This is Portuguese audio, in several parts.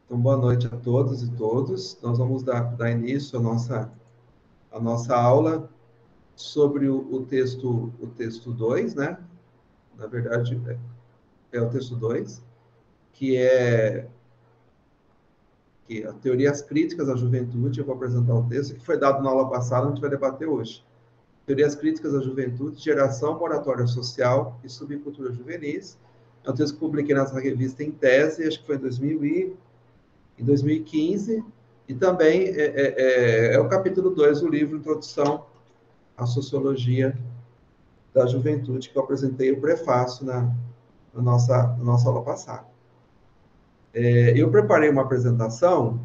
Então, boa noite a todos e todas. Nós vamos dar início à nossa aula sobre o texto 2, né? Na verdade, é o texto 2, que é Teorias Críticas à Juventude. Eu vou apresentar o texto, que foi dado na aula passada, a gente vai debater hoje. Teorias Críticas à Juventude, Geração Moratória Social e Subcultura Juvenis. É um texto que publiquei nessa revista em tese, acho que foi em 2015, e também é o capítulo 2 do livro Introdução à Sociologia da Juventude, que eu apresentei o prefácio na nossa aula passada. Eu preparei uma apresentação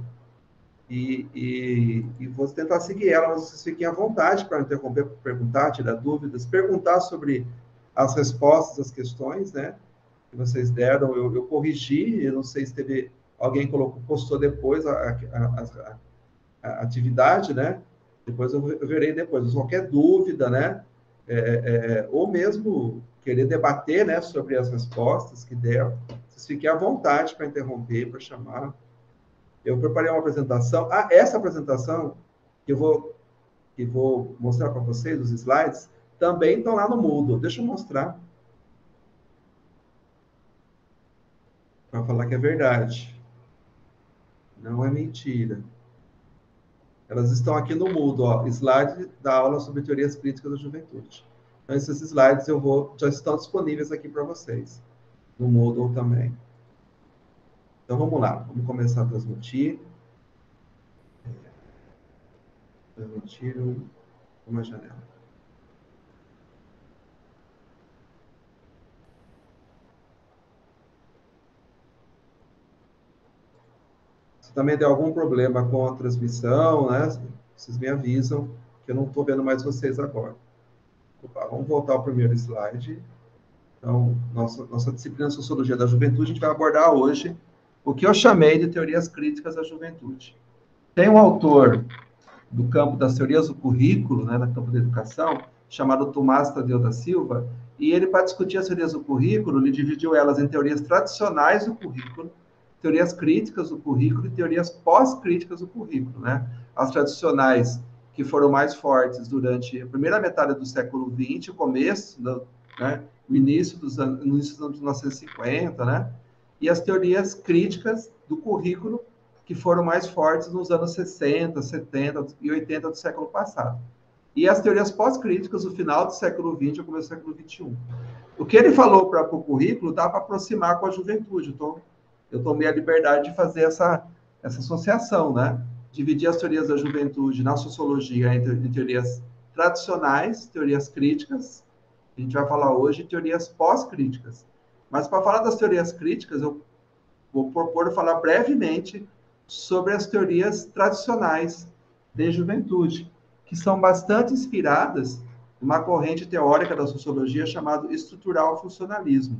e vou tentar seguir ela, mas vocês fiquem à vontade para interromper, perguntar, tirar dúvidas, perguntar sobre as respostas às questões, né, que vocês deram. Eu corrigi, eu não sei se teve alguém postou depois a atividade, né? Depois eu verei depois. Qualquer dúvida, né? Ou mesmo querer debater, né, sobre as respostas que deram, vocês fiquem à vontade para interromper, para chamar. Eu preparei uma apresentação. Essa apresentação que vou mostrar para vocês, os slides, também estão lá no Moodle. Deixa eu mostrar, para falar que é verdade. Não é mentira. Elas estão aqui no Moodle, ó, slide da aula sobre teorias críticas da juventude. Então, esses slides já estão disponíveis aqui para vocês, no Moodle também. Então, vamos lá, vamos começar a transmitir. Transmitir uma janela. Se também der algum problema com a transmissão, né, vocês me avisam, que eu não estou vendo mais vocês agora. Opa, vamos voltar ao primeiro slide. Então, nossa disciplina de Sociologia da Juventude, a gente vai abordar hoje o que eu chamei de teorias críticas da juventude. Tem um autor do campo das teorias do currículo, né, do campo da educação, chamado Tomás Tadeu da Silva, e ele, para discutir as teorias do currículo, ele dividiu elas em teorias tradicionais do currículo, teorias críticas do currículo e teorias pós-críticas do currículo, né? As tradicionais, que foram mais fortes durante a primeira metade do século XX, o começo, né, o início dos anos 1950, né? E as teorias críticas do currículo, que foram mais fortes nos anos 60, 70 e 80 do século passado. E as teorias pós-críticas do final do século XX e começo do século XXI. O que ele falou para o currículo dá para aproximar com a juventude. Eu tomei a liberdade de fazer essa associação, né? Dividir as teorias da juventude na sociologia em teorias tradicionais, teorias críticas, a gente vai falar hoje, de teorias pós-críticas. Mas para falar das teorias críticas, eu vou propor falar brevemente sobre as teorias tradicionais de juventude, que são bastante inspiradas numa corrente teórica da sociologia chamada estrutural funcionalismo.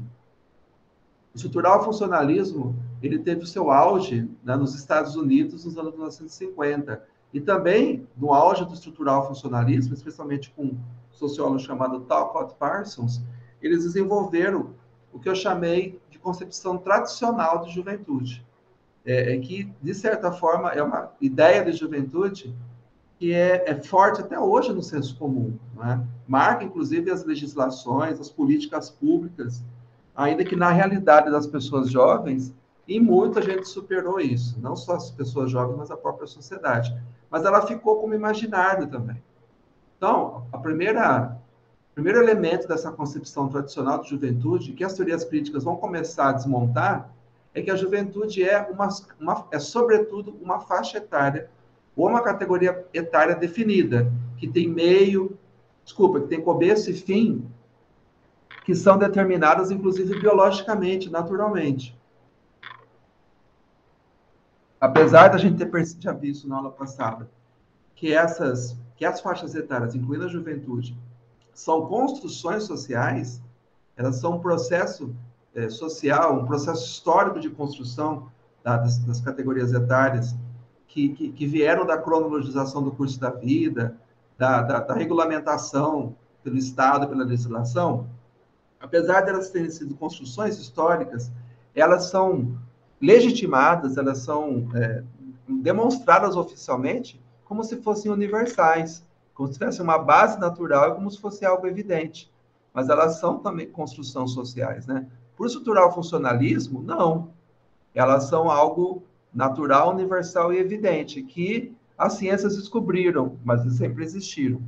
O estrutural funcionalismo, ele teve o seu auge, né, nos Estados Unidos nos anos 1950, e também no auge do estrutural funcionalismo, especialmente com um sociólogo chamado Talcott Parsons, eles desenvolveram o que eu chamei de concepção tradicional de juventude, que, de certa forma, é uma ideia de juventude que é forte até hoje no senso comum, né? Marca, inclusive, as legislações, as políticas públicas, ainda que na realidade das pessoas jovens, e muita gente superou isso, não só as pessoas jovens, mas a própria sociedade. Mas ela ficou como imaginário também. Então, o primeiro elemento dessa concepção tradicional de juventude, que as teorias críticas vão começar a desmontar, é que a juventude é sobretudo, uma faixa etária ou uma categoria etária definida, que tem que tem começo e fim, que são determinadas, inclusive, biologicamente, naturalmente. Apesar da gente ter já visto na aula passada que as faixas etárias, incluindo a juventude, são construções sociais, elas são um processo social, um processo histórico de construção das categorias etárias que vieram da cronologização do curso da vida, da regulamentação pelo Estado, pela legislação. Apesar de elas terem sido construções históricas, elas são legitimadas, elas são demonstradas oficialmente como se fossem universais, como se tivesse uma base natural e como se fosse algo evidente. Mas elas são também construções sociais, né? Por estruturar o funcionalismo, não. Elas são algo natural, universal e evidente, que as ciências descobriram, mas sempre existiram.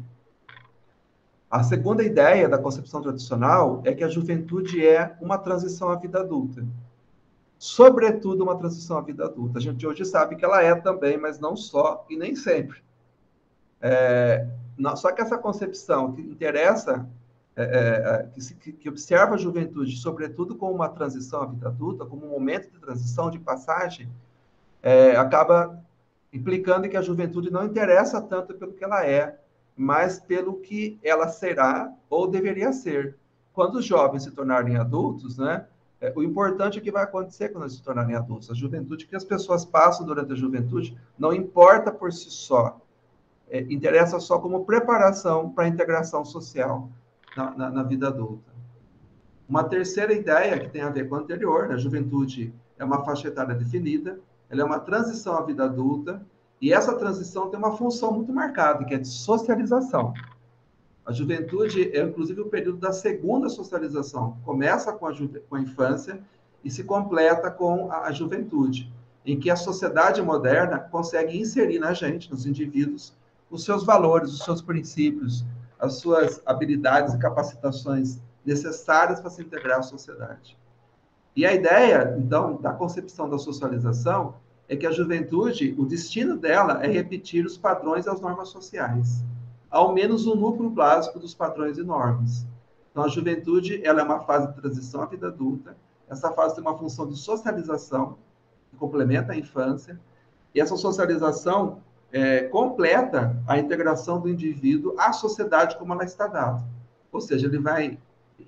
A segunda ideia da concepção tradicional é que a juventude é uma transição à vida adulta. Sobretudo uma transição à vida adulta. A gente hoje sabe que ela é também, mas não só e nem sempre. Só que essa concepção que interessa, que observa a juventude, sobretudo como uma transição à vida adulta, como um momento de transição, de passagem, acaba implicando que a juventude não interessa tanto pelo que ela é, mas pelo que ela será ou deveria ser. Quando os jovens se tornarem adultos, né, o importante é o que vai acontecer quando eles se tornarem adultos. A juventude que as pessoas passam durante a juventude não importa por si só, interessa só como preparação para a integração social na vida adulta. Uma terceira ideia que tem a ver com a anterior, né? A juventude é uma faixa etária definida, ela é uma transição à vida adulta, e essa transição tem uma função muito marcada, que é de socialização. A juventude é, inclusive, o período da segunda socialização. Começa com a infância e se completa com a juventude, em que a sociedade moderna consegue inserir na gente, nos indivíduos, os seus valores, os seus princípios, as suas habilidades e capacitações necessárias para se integrar à sociedade. E a ideia, então, da concepção da socialização é que a juventude, o destino dela é repetir os padrões e as normas sociais, ao menos o núcleo básico dos padrões e normas. Então, a juventude, ela é uma fase de transição à vida adulta. Essa fase tem uma função de socialização, que complementa a infância, e essa socialização completa a integração do indivíduo à sociedade como ela está dada. Ou seja, ele vai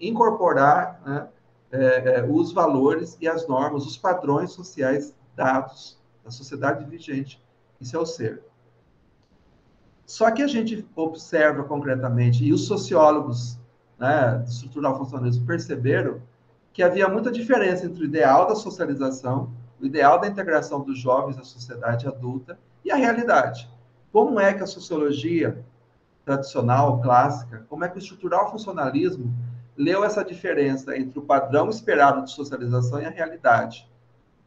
incorporar, né, os valores e as normas, os padrões sociais dados da sociedade vigente. Isso é o ser. Só que a gente observa concretamente, e os sociólogos, né, de estrutural funcionalismo perceberam que havia muita diferença entre o ideal da socialização, o ideal da integração dos jovens à sociedade adulta e a realidade. Como é que a sociologia tradicional, clássica, como é que o estrutural funcionalismo leu essa diferença entre o padrão esperado de socialização e a realidade?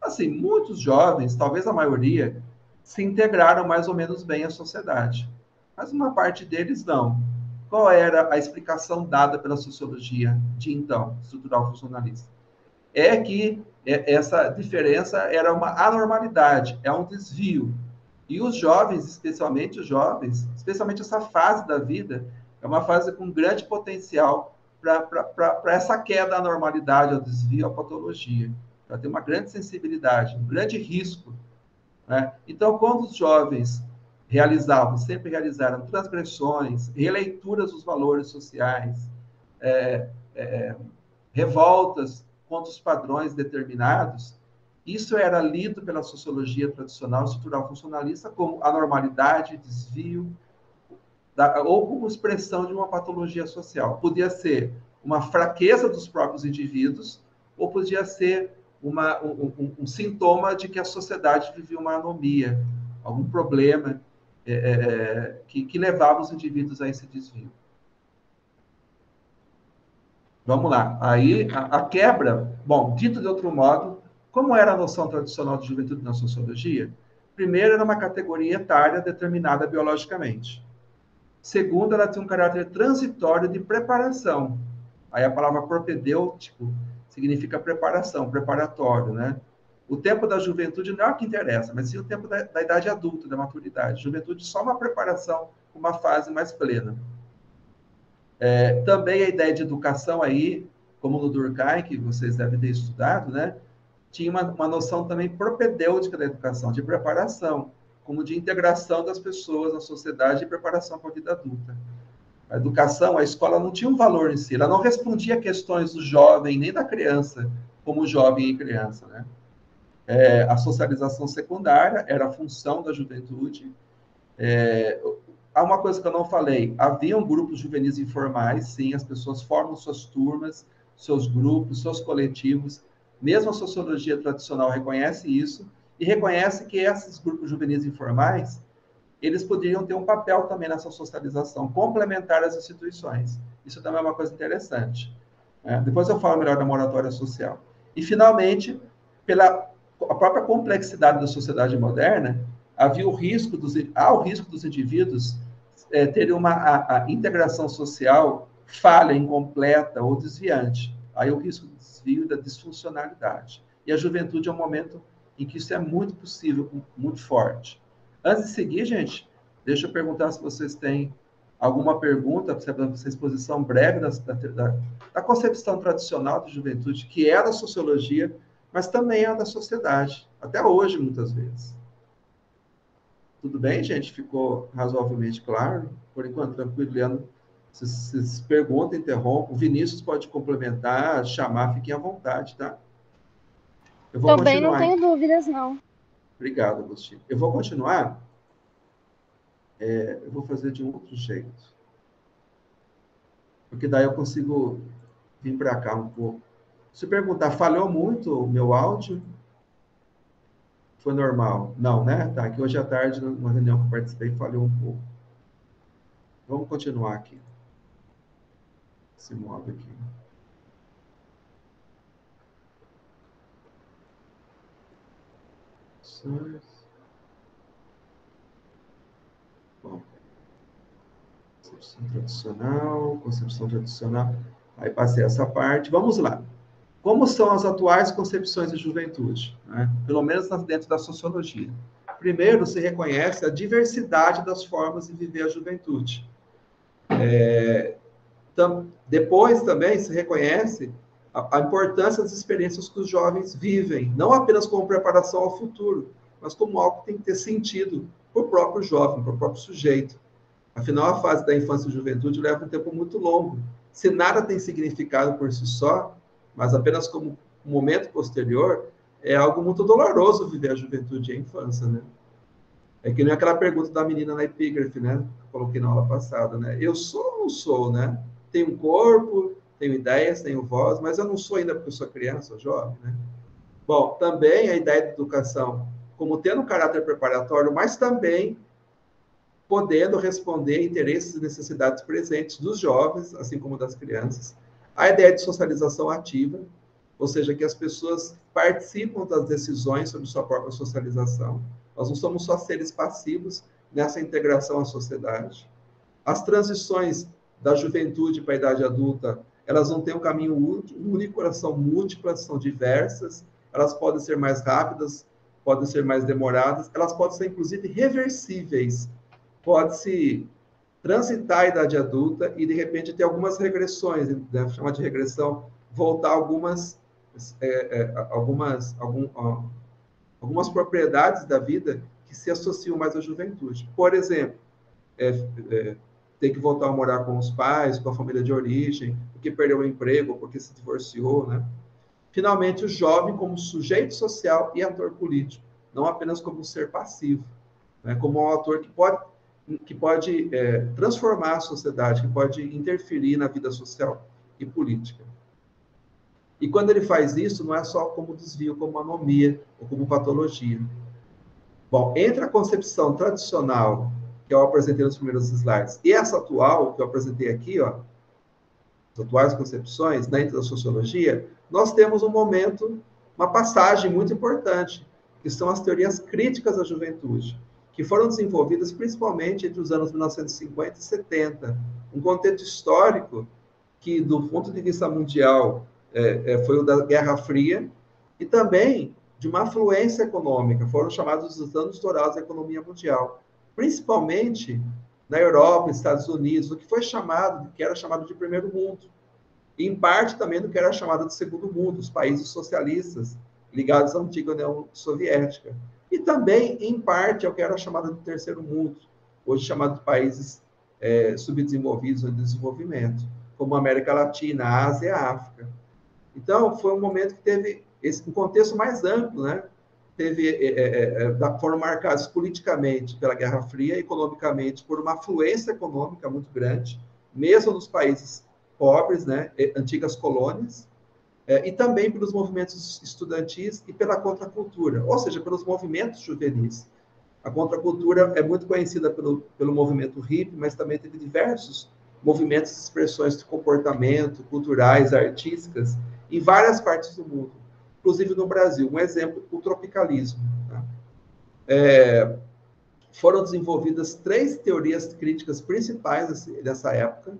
Assim, muitos jovens, talvez a maioria, se integraram mais ou menos bem à sociedade, mas uma parte deles não. Qual era a explicação dada pela sociologia de então, estrutural funcionalista? É que essa diferença era uma anormalidade, é um desvio. E os jovens, especialmente essa fase da vida, é uma fase com grande potencial para essa queda à normalidade, ao desvio, à patologia. Ela tem uma grande sensibilidade, um grande risco, né? Então, quando os jovens sempre realizaram transgressões, releituras dos valores sociais, é, é, revoltas contra os padrões determinados, isso era lido pela sociologia tradicional estrutural funcionalista como anormalidade, desvio, ou como expressão de uma patologia social. Podia ser uma fraqueza dos próprios indivíduos, ou podia ser um sintoma de que a sociedade vivia uma anomia, algum problema que levava os indivíduos a esse desvio. Vamos lá. Aí, a quebra, bom, dito de outro modo, como era a noção tradicional de juventude na sociologia? Primeiro, era uma categoria etária determinada biologicamente. Segundo, ela tinha um caráter transitório de preparação. Aí a palavra propedêutico significa preparação, preparatório, né? O tempo da juventude não é o que interessa, mas sim o tempo da idade adulta, da maturidade. Juventude só uma preparação, uma fase mais plena. Também a ideia de educação aí, como no Durkheim, que vocês devem ter estudado, né? Tinha uma noção também propedêutica da educação, de preparação, como de integração das pessoas na sociedade e preparação para a vida adulta. A educação, a escola não tinha um valor em si, ela não respondia a questões do jovem nem da criança, como jovem e criança, né? A socialização secundária era a função da juventude. Há uma coisa que eu não falei, haviam grupos juvenis informais, sim, as pessoas formam suas turmas, seus grupos, seus coletivos, Mesmo a sociologia tradicional reconhece isso e reconhece que esses grupos juvenis informais, eles poderiam ter um papel também nessa socialização, complementar às instituições. Isso também é uma coisa interessante. Depois eu falo melhor da moratória social. E, finalmente, pela a própria complexidade da sociedade moderna, há o risco dos indivíduos terem a integração social falha, incompleta ou desviante. Aí o risco de desvio e da disfuncionalidade. E a juventude é um momento em que isso é muito possível, muito forte. Antes de seguir, gente, deixa eu perguntar se vocês têm alguma pergunta para essa exposição breve da concepção tradicional de juventude, que é da sociologia, mas também é da sociedade, até hoje, muitas vezes. Tudo bem, gente? Ficou razoavelmente claro? Por enquanto, tranquilo, Leandro. Se pergunta, interrompa. O Vinícius pode complementar, chamar, fiquem à vontade, tá? Eu vou Também não continuar. tenho dúvidas, não. Obrigado, Agostinho. Eu vou continuar. Eu vou fazer de um outro jeito. Porque daí eu consigo vir para cá um pouco. Se perguntar, falhou muito o meu áudio? Foi normal? Não, né? Tá, que hoje à tarde, numa reunião que eu participei, falhou um pouco. Vamos continuar aqui. Esse modo aqui. Bom, concepção tradicional. Aí passei essa parte. Vamos lá. Como são as atuais concepções de juventude? Né? Pelo menos dentro da sociologia. Primeiro, se reconhece a diversidade das formas de viver a juventude. Depois, também, se reconhece a importância das experiências que os jovens vivem, não apenas como preparação ao futuro, mas como algo que tem que ter sentido para o próprio jovem, para o próprio sujeito. Afinal, a fase da infância e juventude leva um tempo muito longo. Se nada tem significado por si só, mas apenas como um momento posterior, é algo muito doloroso viver a juventude e a infância, né? É que nem aquela pergunta da menina na epígrafe, né? Que eu coloquei na aula passada, né? Eu sou ou não sou, né? Tenho um corpo, tenho ideias, tenho voz, mas eu não sou ainda porque eu sou criança, sou jovem, né? Bom, também a ideia de educação como tendo um caráter preparatório, mas também podendo responder a interesses e necessidades presentes dos jovens, assim como das crianças. A ideia de socialização ativa, ou seja, que as pessoas participam das decisões sobre sua própria socialização. Nós não somos só seres passivos nessa integração à sociedade. As transições da juventude para a idade adulta, elas não têm um caminho único, elas são múltiplas, são diversas, elas podem ser mais rápidas, podem ser mais demoradas, elas podem ser, inclusive, reversíveis. Pode-se transitar a idade adulta e, de repente, ter algumas regressões, né? Chama de regressão, voltar algumas propriedades da vida que se associam mais à juventude. Por exemplo, ter que voltar a morar com os pais, com a família de origem, porque perdeu o emprego, porque se divorciou, né? Finalmente, o jovem como sujeito social e ator político, não apenas como um ser passivo, né? Como um ator que pode transformar a sociedade, que pode interferir na vida social e política. E quando ele faz isso, não é só como desvio, como anomia ou como patologia. Bom, entre a concepção tradicional, que eu apresentei nos primeiros slides, e essa atual, que eu apresentei aqui, ó, as atuais concepções, dentro da sociologia, nós temos um momento, uma passagem muito importante, que são as teorias críticas da juventude, que foram desenvolvidas principalmente entre os anos 1950 e 70, um contexto histórico que, do ponto de vista mundial, foi o da Guerra Fria, e também de uma afluência econômica, foram chamados os anos dourados da economia mundial, principalmente na Europa, Estados Unidos, o que foi chamado, que era chamado de primeiro mundo, e em parte também do que era chamado de segundo mundo, os países socialistas ligados à antiga União Soviética, e também, em parte, ao que era chamado de terceiro mundo, hoje chamado de países subdesenvolvidos ou em desenvolvimento, como a América Latina, a Ásia e a África. Então, foi um momento que teve um contexto mais amplo, né? Foram marcados politicamente pela Guerra Fria, economicamente por uma afluência econômica muito grande, mesmo nos países pobres, né? Antigas colônias, e também pelos movimentos estudantis e pela contracultura, ou seja, pelos movimentos juvenis. A contracultura é muito conhecida pelo movimento hippie, mas também teve diversos movimentos e expressões de comportamento, culturais, artísticas, em várias partes do mundo, inclusive no Brasil. Um exemplo, o tropicalismo. Tá? Foram desenvolvidas 3 teorias críticas principais dessa época: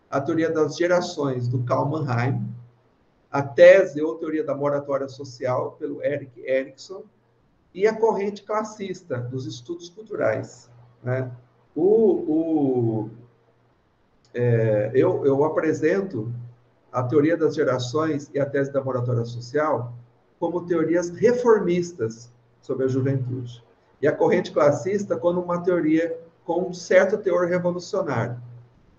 a teoria das gerações, do Karl Mannheim, a tese ou teoria da moratória social, pelo Erik Erikson, e a corrente classista dos estudos culturais. Né? Eu apresento a teoria das gerações e a tese da moratória social como teorias reformistas sobre a juventude. E a corrente classista como uma teoria com um certo teor revolucionário.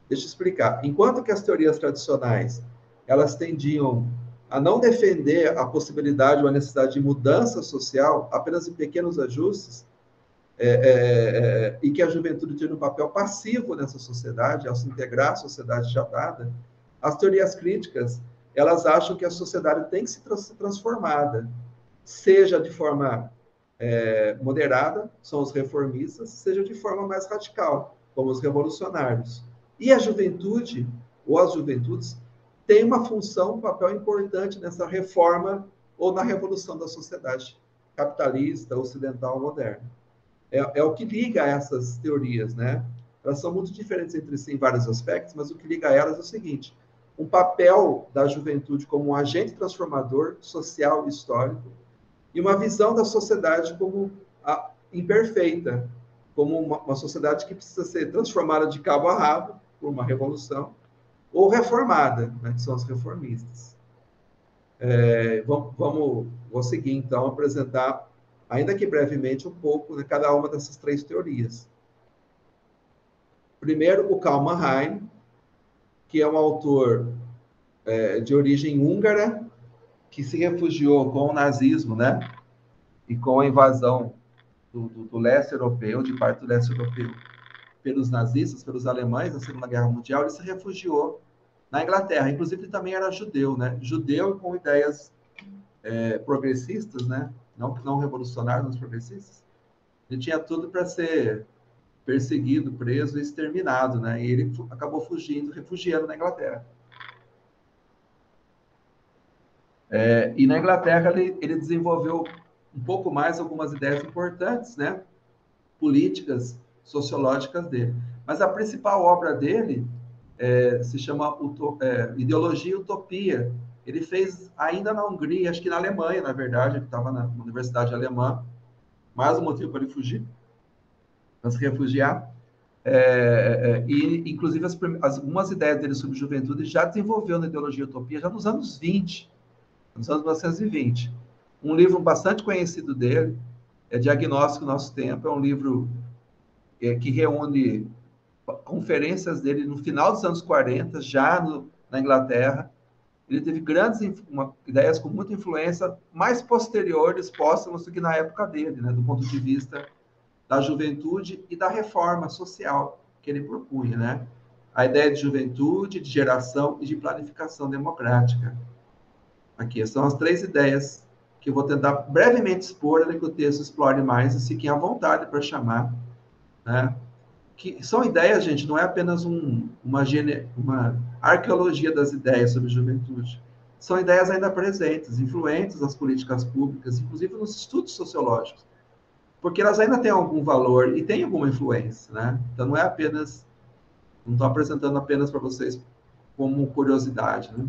Deixa eu explicar. Enquanto que as teorias tradicionais, elas tendiam a não defender a possibilidade ou a necessidade de mudança social, apenas em pequenos ajustes, e que a juventude tinha um papel passivo nessa sociedade, ao se integrar à sociedade já dada, as teorias críticas, elas acham que a sociedade tem que ser transformada, seja de forma moderada, são os reformistas, seja de forma mais radical, como os revolucionários. E a juventude, ou as juventudes, tem uma função, um papel importante nessa reforma ou na revolução da sociedade capitalista, ocidental, moderna. É o que liga essas teorias, né? Elas são muito diferentes entre si em vários aspectos, mas o que liga elas é o seguinte: um papel da juventude como um agente transformador social e histórico, e uma visão da sociedade como imperfeita, como uma sociedade que precisa ser transformada de cabo a rabo por uma revolução, ou reformada, né, que são os reformistas. Vou seguir, então, apresentar, ainda que brevemente, um pouco de cada uma dessas 3 teorias. Primeiro, o Karl Mannheim, que é um autor de origem húngara, que se refugiou com o nazismo, né? E com a invasão do leste europeu, de parte do leste europeu, pelos nazistas, pelos alemães, na Segunda Guerra Mundial, ele se refugiou na Inglaterra. Inclusive, ele também era judeu, né? Judeu com ideias progressistas, né? Não revolucionários, mas progressistas. Ele tinha tudo para ser perseguido, preso e exterminado, né? E ele acabou fugindo, refugiando na Inglaterra. E na Inglaterra ele desenvolveu um pouco mais algumas ideias importantes, né? Políticas, sociológicas dele. Mas a principal obra dele se chama Ideologia e Utopia. Ele fez ainda na Hungria, acho que na Alemanha, na verdade, ele estava na Universidade Alemã. Mais um motivo para ele fugir, para se refugiar. E, inclusive, algumas ideias dele sobre juventude já desenvolveu na Ideologia e Utopia já nos anos 20, nos anos 1920. Um livro bastante conhecido dele é Diagnóstico do Nosso Tempo, é um livro que reúne conferências dele no final dos anos 40, já na Inglaterra. Ele teve grandes ideias com muita influência, mais posteriores, póstumas do que na época dele, né, do ponto de vista da juventude e da reforma social que ele propunha, né? A ideia de juventude, de geração e de planificação democrática. Aqui são as 3 ideias que eu vou tentar brevemente expor, para que o texto explore mais, e fiquem à vontade para chamar, né? Que são ideias, gente, não é apenas uma arqueologia das ideias sobre juventude. São ideias ainda presentes, influentes nas políticas públicas, inclusive nos estudos sociológicos, porque elas ainda têm algum valor e têm alguma influência, né? Então não estou apresentando apenas para vocês como curiosidade, né?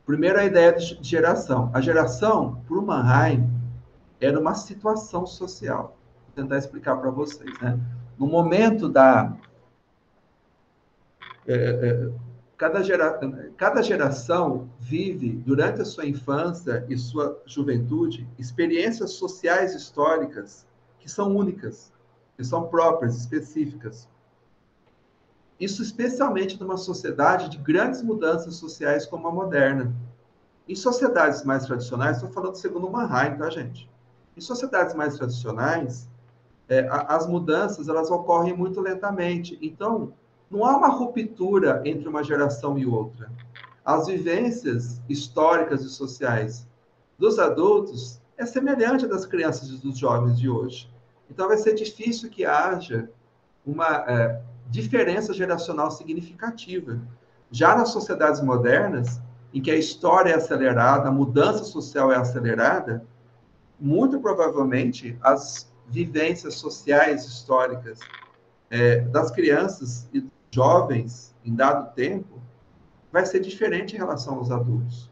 Primeiro, a ideia de geração. A geração, para o Mannheim, era uma situação social. Vou tentar explicar para vocês, né? No momento cada geração vive, durante a sua infância e sua juventude, experiências sociais históricas que são únicas, que são próprias, específicas. Isso especialmente numa sociedade de grandes mudanças sociais como a moderna. Em sociedades mais tradicionais, estou falando segundo Mannheim, tá, gente? Em sociedades mais tradicionais, as mudanças elas ocorrem muito lentamente. Então, não há uma ruptura entre uma geração e outra. As vivências históricas e sociais dos adultos é semelhante à das crianças e dos jovens de hoje. Então, vai ser difícil que haja uma diferença geracional significativa. Já nas sociedades modernas, em que a história é acelerada, a mudança social é acelerada, muito provavelmente as vivências sociais históricas das crianças e jovens em dado tempo vai ser diferente em relação aos adultos.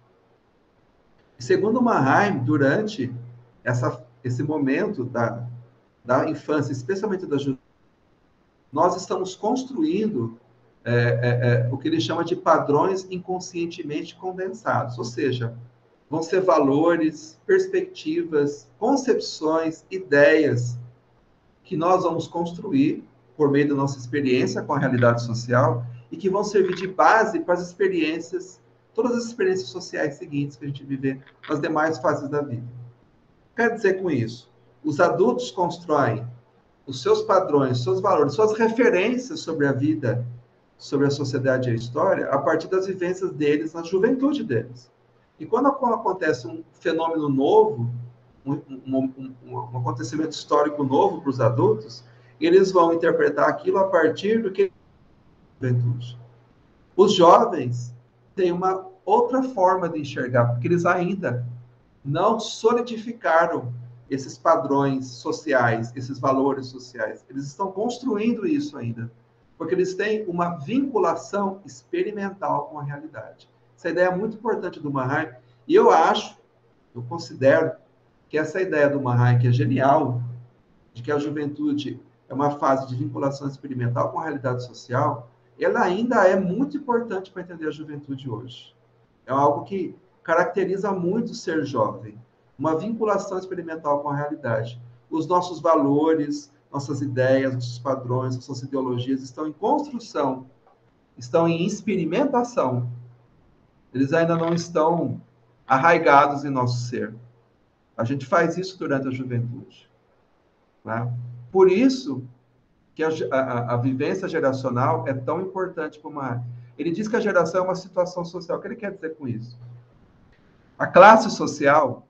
Segundo Mannheim, durante esse momento da infância, especialmente da juventude, nós estamos construindo o que ele chama de padrões inconscientemente condensados, ou seja, vão ser valores, perspectivas, concepções, ideias que nós vamos construir por meio da nossa experiência com a realidade social e que vão servir de base para as experiências, todas as experiências sociais seguintes que a gente viver nas demais fases da vida. Quer dizer com isso, os adultos constroem os seus padrões, seus valores, suas referências sobre a vida, sobre a sociedade e a história, a partir das vivências deles na juventude deles. E quando acontece um fenômeno novo, um acontecimento histórico novo para os adultos, eles vão interpretar aquilo a partir do que a juventude. Os jovens têm uma outra forma de enxergar, porque eles ainda não solidificaram esses padrões sociais, esses valores sociais. Eles estão construindo isso ainda, porque eles têm uma vinculação experimental com a realidade. Essa ideia é muito importante do Mannheim, e eu considero que essa ideia do Mannheim, que é genial, de que a juventude é uma fase de vinculação experimental com a realidade social, ela ainda é muito importante para entender a juventude hoje. É algo que caracteriza muito ser jovem, uma vinculação experimental com a realidade. Os nossos valores, nossas ideias, nossos padrões, nossas ideologias estão em construção, estão em experimentação. Eles ainda não estão arraigados em nosso ser. A gente faz isso durante a juventude. Né? Por isso que a vivência geracional é tão importante como a arte. Ele diz que a geração é uma situação social. O que ele quer dizer com isso? A classe social,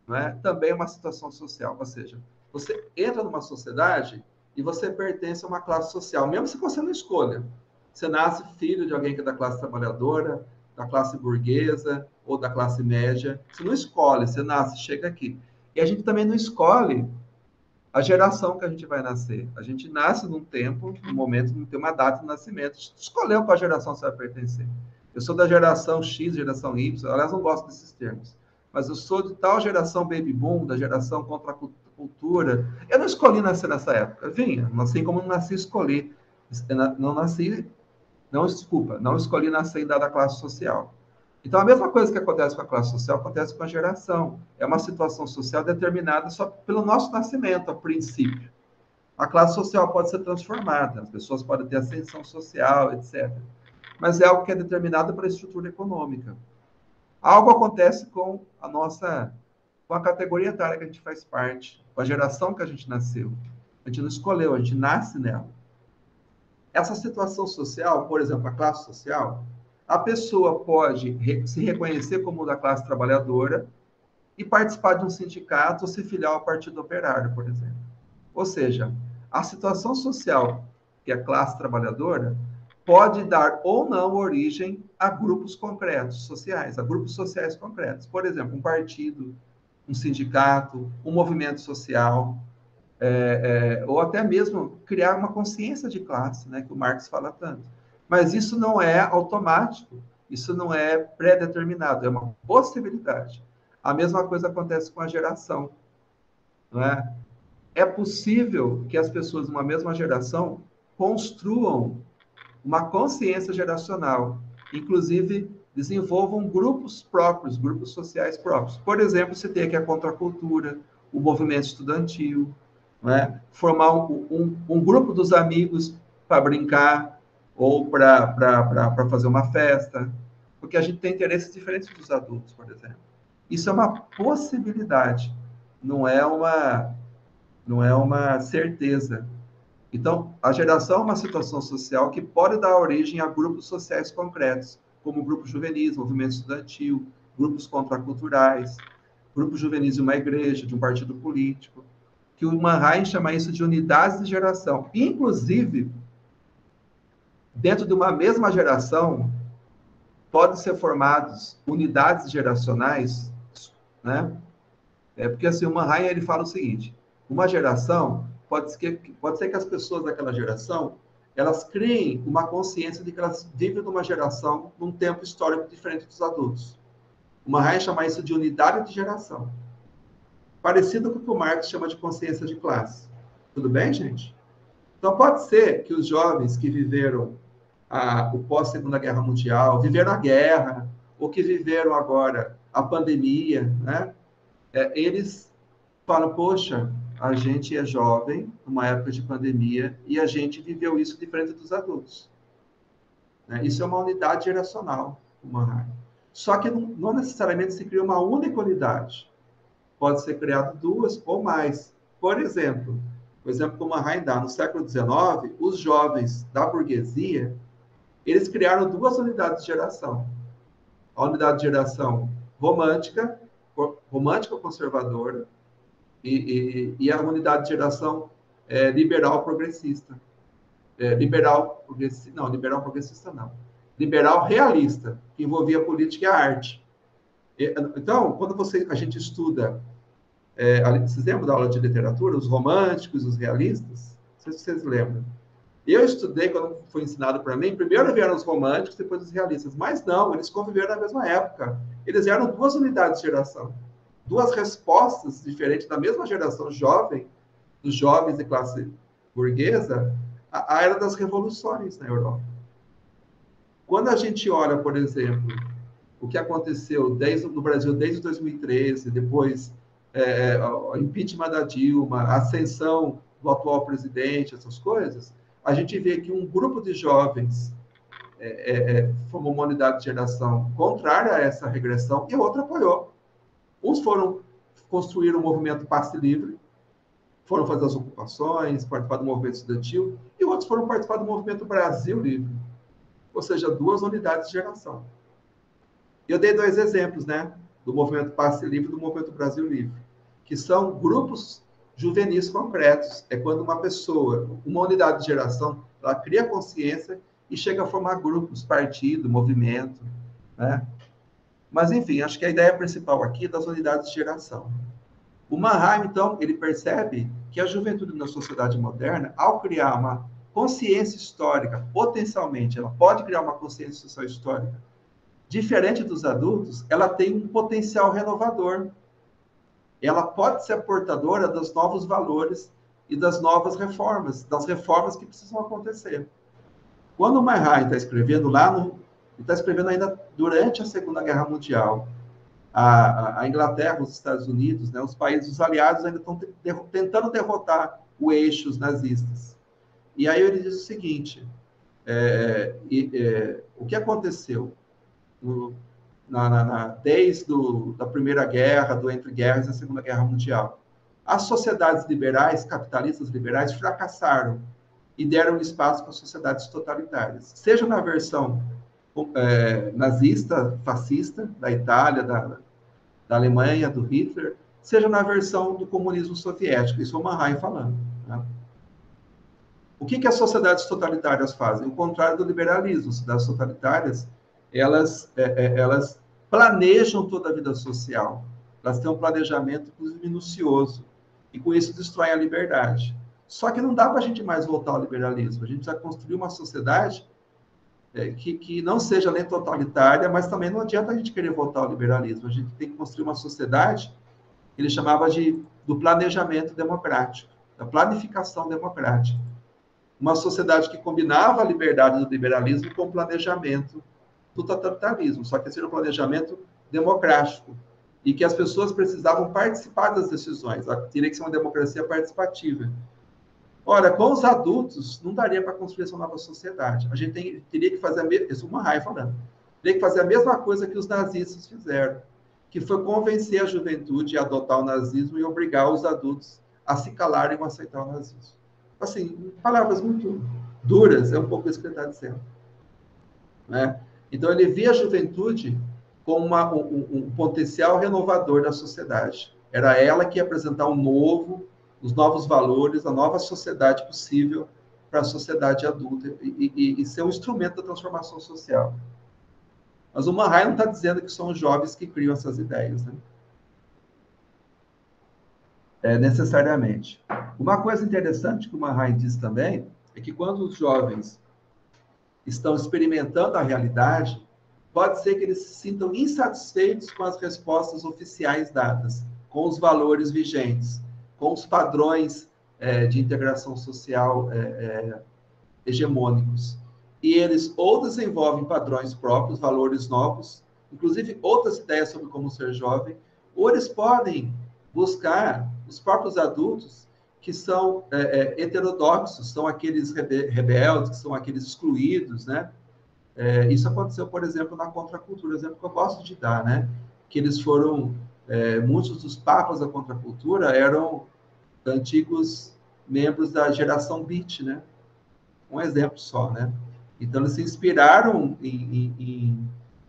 né, também é uma situação social. Ou seja, você entra numa sociedade e você pertence a uma classe social, mesmo se você não escolha. Você nasce filho de alguém que é da classe trabalhadora, da classe burguesa ou da classe média. Você não escolhe, você nasce, chega aqui. E a gente também não escolhe a geração que a gente vai nascer. A gente nasce num tempo, num momento, não tem uma data de nascimento. Escolheu qual geração você vai pertencer. Eu sou da geração X, geração Y, aliás, não gosto desses termos. Mas eu sou de tal geração baby boom, da geração contra a cultura. Eu não escolhi nascer nessa época. Vinha, assim como não nasci escolher. Não nasci, não, desculpa, não escolhi nascer em dada classe social. Então, a mesma coisa que acontece com a classe social acontece com a geração. É uma situação social determinada só pelo nosso nascimento, a princípio. A classe social pode ser transformada, as pessoas podem ter ascensão social, etc. Mas é algo que é determinado pela estrutura econômica. Algo acontece com com a categoria etária que a gente faz parte, com a geração que a gente nasceu. A gente não escolheu, a gente nasce nela. Essa situação social, por exemplo, a classe social, a pessoa pode se reconhecer como da classe trabalhadora e participar de um sindicato ou se filiar ao Partido Operário, por exemplo. Ou seja, a situação social, que é a classe trabalhadora, pode dar ou não origem a grupos concretos sociais, a grupos sociais concretos. Por exemplo, um partido, um sindicato, um movimento social, ou até mesmo criar uma consciência de classe, né, que o Marx fala tanto. Mas isso não é automático, isso não é pré-determinado, é uma possibilidade. A mesma coisa acontece com a geração. Não é? É possível que as pessoas de uma mesma geração construam uma consciência geracional, inclusive desenvolvam grupos próprios, grupos sociais próprios. Por exemplo, você tem aqui a contracultura, o movimento estudantil, né? Formar um grupo dos amigos para brincar ou para fazer uma festa, porque a gente tem interesses diferentes dos adultos, por exemplo. Isso é uma possibilidade, não é uma certeza. Então, a geração é uma situação social que pode dar origem a grupos sociais concretos, como grupos juvenis, movimento estudantil, grupos contraculturais, grupos juvenis de uma igreja, de um partido político, que o Mannheim chama isso de unidades de geração. Inclusive, dentro de uma mesma geração, podem ser formados unidades geracionais, né? Porque assim, o Mannheim ele fala o seguinte: uma geração pode ser que as pessoas daquela geração elas criem uma consciência de que elas vivem numa geração, num tempo histórico diferente dos adultos. O Mannheim chama isso de unidade de geração, parecido com o que o Marx chama de consciência de classe. Tudo bem, gente? Então pode ser que os jovens que viveram o pós-Segunda Guerra Mundial, viveram a guerra, ou que viveram agora a pandemia, né? Eles falam, poxa, a gente é jovem, numa época de pandemia, e a gente viveu isso diferente dos adultos. Né? Isso é uma unidade geracional, uma raiva. Só que não necessariamente se cria uma única unidade. Pode ser criado duas ou mais. Por exemplo, o exemplo que o Mannheim dá, no século XIX, os jovens da burguesia, eles criaram duas unidades de geração. A unidade de geração romântica conservadora, e a unidade de geração liberal progressista. Liberal progressista não. Liberal realista, que envolvia política e a arte. Então, quando a gente estuda, vocês lembram da aula de literatura, os românticos, os realistas? Não sei se vocês lembram. Eu estudei, quando foi ensinado para mim, primeiro vieram os românticos, depois os realistas. Mas não, eles conviveram na mesma época. Eles eram duas unidades de geração. Duas respostas diferentes da mesma geração jovem, dos jovens de classe burguesa, à era das revoluções na Europa. Quando a gente olha, por exemplo, o que aconteceu no Brasil desde 2013, depois o impeachment da Dilma, a ascensão do atual presidente, essas coisas, a gente vê que um grupo de jovens formou uma unidade de geração contrária a essa regressão e outra apoiou. Uns foram construir um movimento passe livre, foram fazer as ocupações, participar do movimento estudantil, e outros foram participar do movimento Brasil Livre, ou seja, duas unidades de geração. Eu dei dois exemplos, né, do movimento Passe Livre e do movimento Brasil Livre, que são grupos juvenis concretos. É quando uma pessoa, uma unidade de geração, ela cria consciência e chega a formar grupos, partido, movimento, né? Mas, enfim, acho que a ideia principal aqui é das unidades de geração. O Mannheim, então, ele percebe que a juventude na sociedade moderna, ao criar uma consciência histórica, potencialmente, ela pode criar uma consciência social histórica diferente dos adultos, ela tem um potencial renovador. Ela pode ser portadora dos novos valores e das novas reformas, das reformas que precisam acontecer. Quando o Mannheim está escrevendo ele está escrevendo ainda durante a Segunda Guerra Mundial. A Inglaterra, os Estados Unidos, né, os países aliados ainda estão tentando derrotar o eixo, os nazistas. E aí ele diz o seguinte, o que aconteceu desde a Primeira Guerra, do entre guerras e a Segunda Guerra Mundial? As sociedades liberais, capitalistas liberais, fracassaram e deram espaço para sociedades totalitárias, seja na versão nazista, fascista, da Itália, da Alemanha, do Hitler, seja na versão do comunismo soviético. Isso é o Mannheim falando. Né? O que as sociedades totalitárias fazem? O contrário do liberalismo. As sociedades totalitárias, elas planejam toda a vida social. Elas têm um planejamento, inclusive, minucioso. E, com isso, destroem a liberdade. Só que não dá para a gente mais voltar ao liberalismo. A gente precisa construir uma sociedade que não seja nem totalitária, mas também não adianta a gente querer voltar ao liberalismo. A gente tem que construir uma sociedade que ele chamava do planejamento democrático, da planificação democrática. Uma sociedade que combinava a liberdade do liberalismo com o planejamento do totalitarismo, só que esse era um planejamento democrático, e que as pessoas precisavam participar das decisões. Teria que ser uma democracia participativa. Ora, com os adultos, não daria para construir essa nova sociedade. A gente teria que fazer isso é uma raiva falando. Teria que fazer a mesma coisa que os nazistas fizeram, que foi convencer a juventude a adotar o nazismo e obrigar os adultos a se calarem e a aceitar o nazismo. Assim, palavras muito duras, é um pouco isso que ele está dizendo. Né? Então, ele via a juventude como um potencial renovador da sociedade. Era ela que ia apresentar o novo, os novos valores, a nova sociedade possível para a sociedade adulta e ser um instrumento da transformação social. Mas o Manhai não está dizendo que são os jovens que criam essas ideias, né? Necessariamente. Uma coisa interessante que o Manhai diz também é que quando os jovens estão experimentando a realidade, pode ser que eles se sintam insatisfeitos com as respostas oficiais dadas, com os valores vigentes, com os padrões de integração social hegemônicos. E eles ou desenvolvem padrões próprios, valores novos, inclusive outras ideias sobre como ser jovem, ou eles podem buscar os próprios adultos que são heterodoxos, são aqueles rebeldes, que são aqueles excluídos, né? Isso aconteceu, por exemplo, na contracultura, exemplo que eu gosto de dar, né? Que eles foram, muitos dos papas da contracultura eram antigos membros da geração Beat, né? Um exemplo só, né? Então, eles se inspiraram em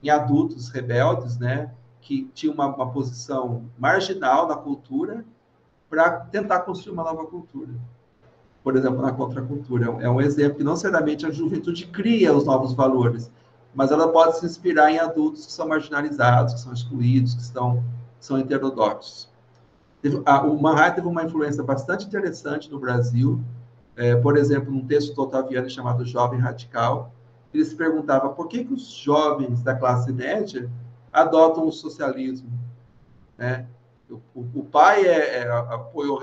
adultos rebeldes, né? Que tinham uma posição marginal na cultura para tentar construir uma nova cultura. Por exemplo, na contracultura. É um exemplo que não necessariamente a juventude cria os novos valores, mas ela pode se inspirar em adultos que são marginalizados, que são excluídos, que são heterodoxos. O Manhai teve uma influência bastante interessante no Brasil. Por exemplo, num texto do Ottaviani chamado Jovem Radical, ele se perguntava por que os jovens da classe média adotam o socialismo, né? O pai apoiou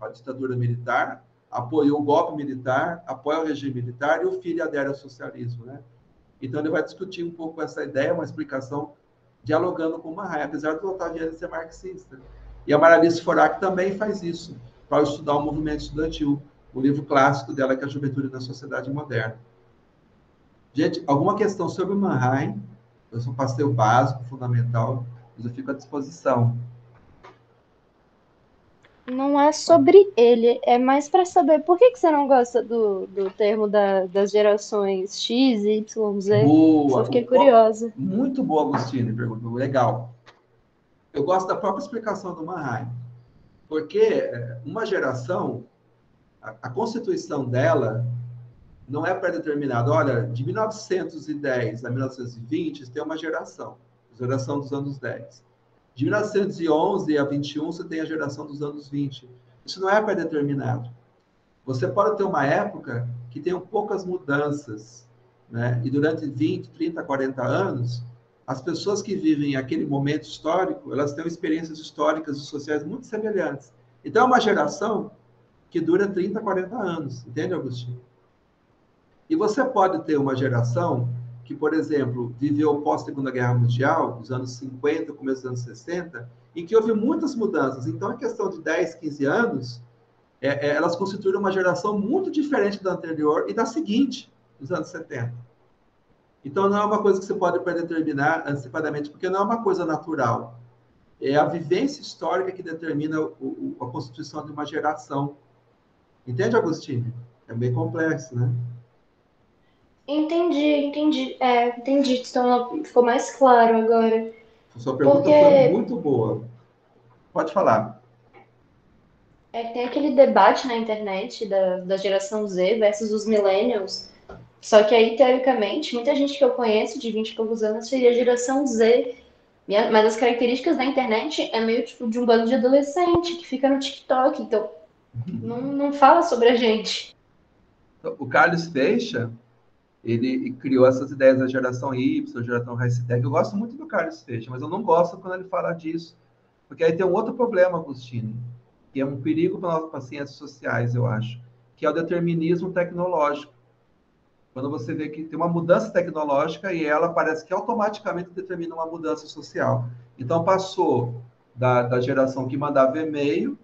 a ditadura militar, apoiou o golpe militar, apoia o regime militar, e o filho adere ao socialismo, né? Então, ele vai discutir um pouco essa ideia, uma explicação, dialogando com o Manhai, apesar do Ottaviani ser marxista. E a Maralice Forac também faz isso, para estudar o movimento estudantil, o livro clássico dela, que é a Juventude na Sociedade Moderna. Gente, alguma questão sobre o Manhai? Eu só passei o básico, fundamental, mas eu fico à disposição. Não é sobre ele, é mais para saber por que você não gosta do termo das gerações X, Y, Z. Só Boa, fiquei curiosa. muito boa, Agostini, pergunta, legal. Eu gosto da própria explicação do Manhai, porque uma geração, a constituição dela não é pré-determinada. Olha, de 1910 a 1920, tem uma geração dos anos 10. De 1911 a 21, você tem a geração dos anos 20. Isso não é pré-determinado. Você pode ter uma época que tenha poucas mudanças, né? E durante 20, 30, 40 anos, as pessoas que vivem aquele momento histórico, elas têm experiências históricas e sociais muito semelhantes. Então, é uma geração que dura 30, 40 anos, entende, Agostinho? E você pode ter uma geração que, por exemplo, viveu pós-Segunda Guerra Mundial, dos anos 50, começo dos anos 60, em que houve muitas mudanças. Então, a questão de 10, 15 anos, elas constituíram uma geração muito diferente da anterior e da seguinte, dos anos 70. Então, não é uma coisa que você pode predeterminar antecipadamente, porque não é uma coisa natural. É a vivência histórica que determina a constituição de uma geração. Entende, Agostinho? É bem complexo, né? Entendi. Entendi. Então, ficou mais claro agora. Sua pergunta foi Porque muito boa. Pode falar. tem aquele debate na internet da geração Z versus os millennials. Só que aí, teoricamente, muita gente que eu conheço de 20 e poucos anos seria a geração Z. Mas as características da internet é meio tipo de um bando de adolescente que fica no TikTok. Então, não fala sobre a gente. O Carlos Feixa, ele criou essas ideias da geração Y, geração hashtag. Eu gosto muito do Carlos Feixa, mas eu não gosto quando ele fala disso. Porque aí tem um outro problema, Agostinho, que é um perigo para as ciências sociais, eu acho, que é o determinismo tecnológico. Quando você vê que tem uma mudança tecnológica e ela parece que automaticamente determina uma mudança social. Então, passou da geração que mandava e-mail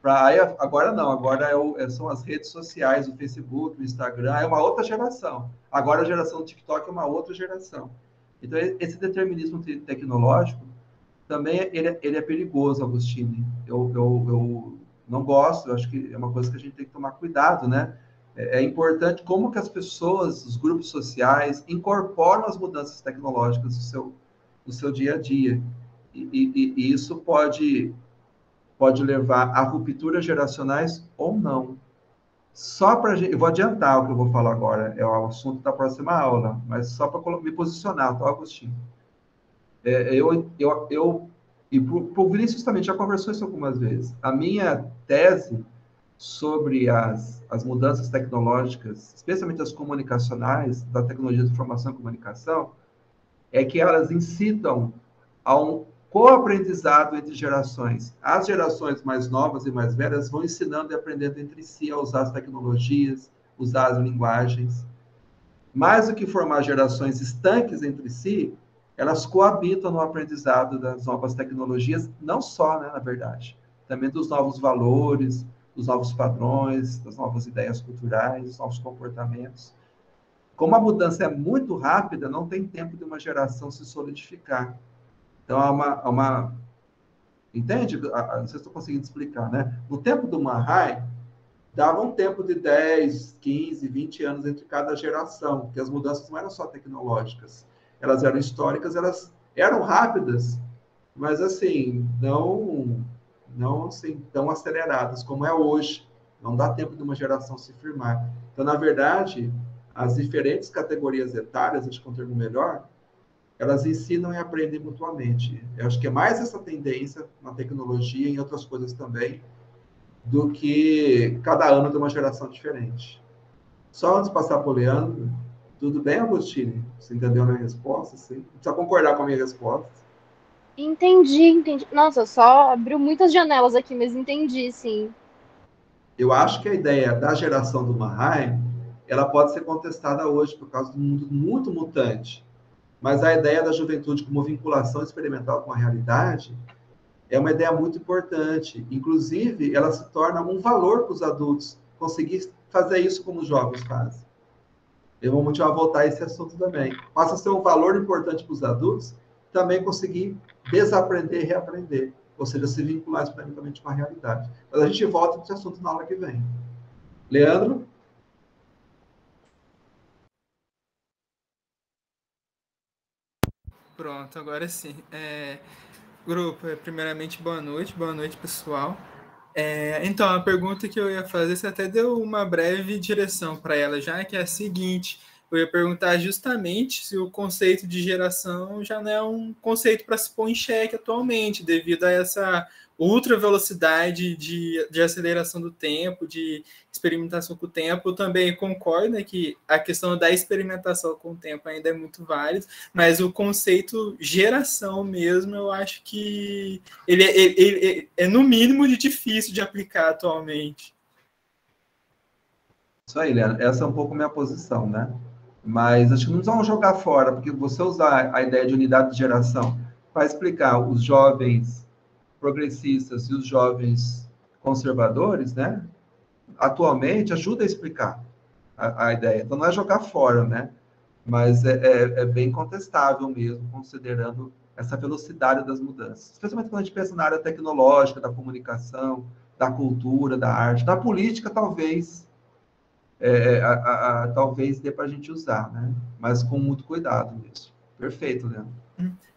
para agora não, agora são as redes sociais, o Facebook, o Instagram, é uma outra geração. Agora a geração do TikTok é uma outra geração. Então, esse determinismo tecnológico também ele é perigoso, Agostinho. Eu não gosto, eu acho que é uma coisa que a gente tem que tomar cuidado, né? É importante como que as pessoas, os grupos sociais, incorporam as mudanças tecnológicas no seu dia a dia. E isso pode levar a rupturas geracionais ou não. Só para eu vou adiantar o que eu vou falar agora, é o assunto da próxima aula, mas só para me posicionar, tá, Agostinho? Eu e para o Vinícius também já conversou isso algumas vezes. A minha tese sobre as mudanças tecnológicas, especialmente as comunicacionais, da tecnologia de informação e comunicação, é que elas incitam a um coaprendizado entre gerações. As gerações mais novas e mais velhas vão ensinando e aprendendo entre si a usar as tecnologias, usar as linguagens. Mais do que formar gerações estanques entre si, elas coabitam no aprendizado das novas tecnologias, não só, né, na verdade, também dos novos valores, dos novos padrões, das novas ideias culturais, dos novos comportamentos. Como a mudança é muito rápida, não tem tempo de uma geração se solidificar. Então, entende? Não sei se estou conseguindo explicar, né? No tempo do Manhai, dava um tempo de 10, 15, 20 anos entre cada geração, porque as mudanças não eram só tecnológicas, elas eram históricas, elas eram rápidas, mas assim, não assim, tão aceleradas como é hoje. Não dá tempo de uma geração se firmar. Então, na verdade, as diferentes categorias etárias, acho que é um termo melhor, elas ensinam e aprendem mutuamente. Eu acho que é mais essa tendência na tecnologia e em outras coisas também, do que cada ano de uma geração diferente. Só antes de passar para o Leandro, tudo bem, Agostini? Você entendeu a minha resposta? Sim. Não precisa concordar com a minha resposta. Entendi, entendi. Nossa, só abriu muitas janelas aqui, mas entendi, sim. Eu acho que a ideia da geração do Manheim, ela pode ser contestada hoje por causa do mundo muito mutante. Mas a ideia da juventude como vinculação experimental com a realidade é uma ideia muito importante. Inclusive, ela se torna um valor para os adultos conseguir fazer isso como os jovens fazem. Eu vou motivar a voltar a esse assunto também. Passa a ser um valor importante para os adultos também conseguir desaprender e reaprender, ou seja, se vincular experimentalmente com a realidade. Mas a gente volta para esse assunto na aula que vem. Leandro? Pronto, agora sim. Grupo, primeiramente, boa noite, pessoal. Então, a pergunta que eu ia fazer, você até deu uma breve direção para ela, já que é a seguinte: eu ia perguntar justamente se o conceito de geração já não é um conceito para se pôr em xeque atualmente, devido a essa ultra velocidade de aceleração do tempo, de experimentação com o tempo. Eu também concordo, né, que a questão da experimentação com o tempo ainda é muito válida, mas o conceito geração mesmo, eu acho que ele é no mínimo de difícil de aplicar atualmente. Isso aí, Leandro. Essa é um pouco minha posição, né? Mas acho que não vamos jogar fora, porque você usar a ideia de unidade de geração para explicar os jovens progressistas e os jovens conservadores, né? Atualmente, ajuda a explicar a ideia. Então, não é jogar fora, né? Mas é bem contestável mesmo, considerando essa velocidade das mudanças. Especialmente quando a gente pensa na área tecnológica, da comunicação, da cultura, da arte, da política, talvez talvez dê para a gente usar, né? Mas com muito cuidado mesmo. Perfeito, Leandro.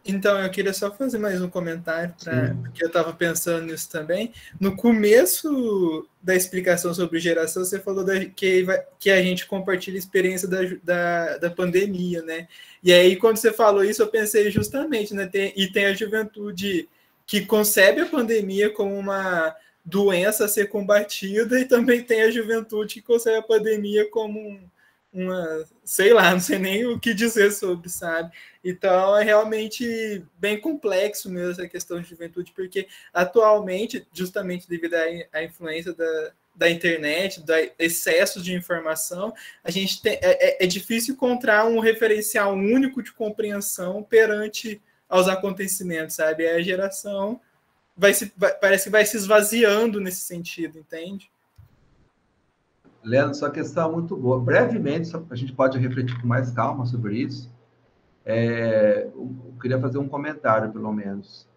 Então, eu queria só fazer mais um comentário, Sim. porque eu estava pensando nisso também. No começo da explicação sobre geração, você falou que a gente compartilha a experiência da pandemia, né? E aí, quando você falou isso, eu pensei justamente, né? Tem a juventude que concebe a pandemia como uma doença a ser combatida, e também tem a juventude que concebe a pandemia como uma, sei lá, não sei nem o que dizer sobre, sabe? Então, é realmente bem complexo mesmo essa questão de juventude, porque atualmente, justamente devido à influência da internet, do excesso de informação, a gente é difícil encontrar um referencial único de compreensão perante aos acontecimentos, sabe? A geração parece que vai se esvaziando nesse sentido, entende? Leandro, sua questão é muito boa. Brevemente, a gente pode refletir com mais calma sobre isso. Eu queria fazer um comentário, pelo menos.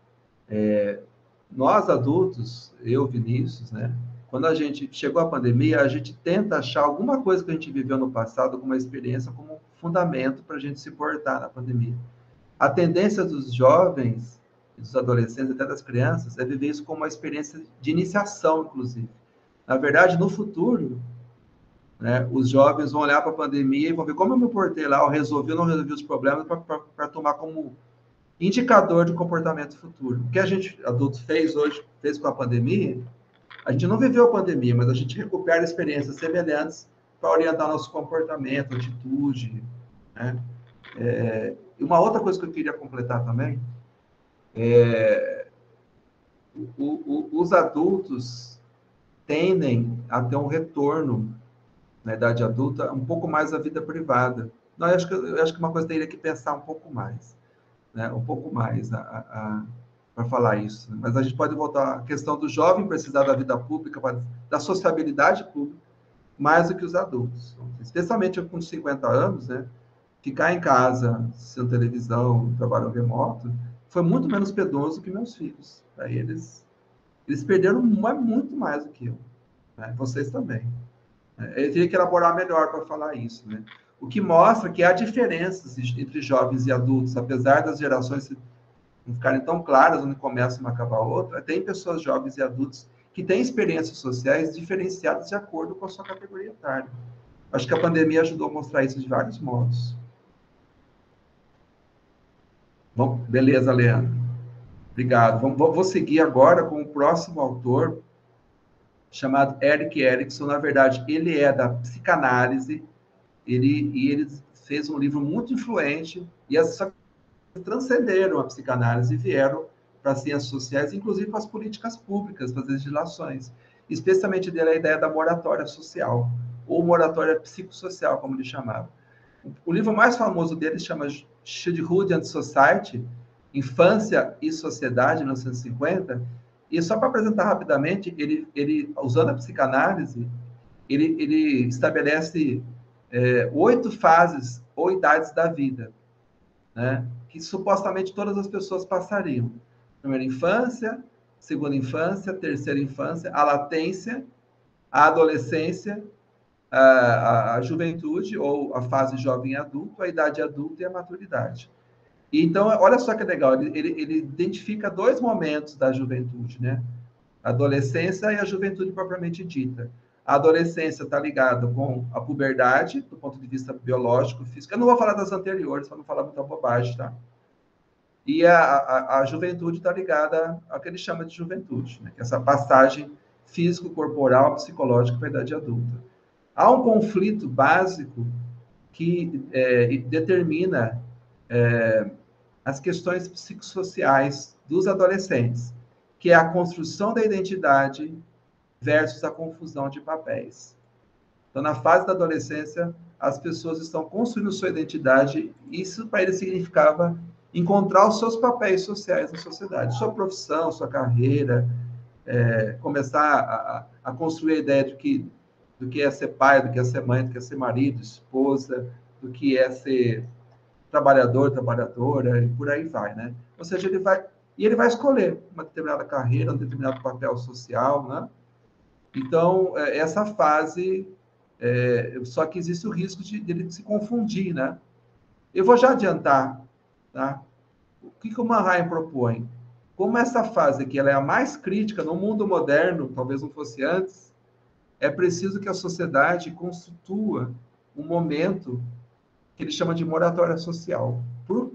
Nós, adultos, eu, Vinícius, né? quando a gente chegou à pandemia, a gente tenta achar alguma coisa que a gente viveu no passado, alguma experiência, como fundamento para a gente se portar na pandemia. A tendência dos jovens, dos adolescentes, até das crianças, é viver isso como uma experiência de iniciação, inclusive. Na verdade, no futuro, né, os jovens vão olhar para a pandemia e vão ver como eu me portei lá, eu resolvi ou não resolvi os problemas, para tomar como indicador de comportamento futuro. O que a gente, adultos, fez com a pandemia, a gente não viveu a pandemia, mas a gente recupera experiências semelhantes para orientar nosso comportamento, atitude, né? E uma outra coisa que eu queria completar também, os adultos tendem a ter um retorno na idade adulta um pouco mais à vida privada. Não, eu acho que uma coisa teria que pensar um pouco mais, né? Um pouco mais para falar isso. Mas a gente pode voltar à questão do jovem precisar da vida pública, da sociabilidade pública, mais do que os adultos. Especialmente eu com 50 anos, né? Ficar em casa, sem televisão, trabalho remoto, foi muito menos penoso que meus filhos. Para eles perderam muito mais do que eu, né? Vocês também. Eu teria que elaborar melhor para falar isso, né? O que mostra que há diferenças entre jovens e adultos, apesar das gerações não ficarem tão claras onde começa uma acaba a outra, tem pessoas jovens e adultos que têm experiências sociais diferenciadas de acordo com a sua categoria etária. Acho que a pandemia ajudou a mostrar isso de vários modos. Bom, beleza, Leandro. Obrigado. Vou seguir agora com o próximo autor, chamado Erik Erikson. Na verdade, ele é da psicanálise, ele fez um livro muito influente, e as transcenderam a psicanálise e vieram para as ciências sociais, inclusive para as políticas públicas, para as legislações. Especialmente dele a ideia da moratória social, ou moratória psicossocial, como ele chamava. O livro mais famoso dele se chama Childhood and Society, Infância e Sociedade, 1950, e só para apresentar rapidamente, ele usando a psicanálise, ele estabelece 8 fases ou idades da vida, né? Que supostamente todas as pessoas passariam. Primeira infância, segunda infância, terceira infância, a latência, a adolescência, a juventude, ou a fase jovem adulto, a idade adulta e a maturidade. Então, olha só que legal, ele identifica 2 momentos da juventude, né? A adolescência e a juventude propriamente dita. A adolescência está ligada com a puberdade, do ponto de vista biológico, físico. Eu não vou falar das anteriores, para não falar muita bobagem, tá? E a juventude está ligada ao que ele chama de juventude, né? Essa passagem físico-corporal, psicológica para a idade adulta. Há um conflito básico que determina as questões psicossociais dos adolescentes, que é a construção da identidade versus a confusão de papéis. Então, na fase da adolescência, as pessoas estão construindo sua identidade, isso para eles significava encontrar os seus papéis sociais na sociedade, sua profissão, sua carreira, começar a construir a ideia do que é ser pai, do que é ser mãe, do que é ser marido, esposa, do que é ser trabalhador, trabalhadora, e por aí vai, né? Ou seja, ele vai escolher uma determinada carreira, um determinado papel social, né? Então, essa fase, só que existe o risco de ele se confundir, né? Eu vou já adiantar, tá? O que o Mannheim propõe? Como essa fase aqui ela é a mais crítica no mundo moderno, talvez não fosse antes, é preciso que a sociedade constitua um momento que ele chama de moratória social,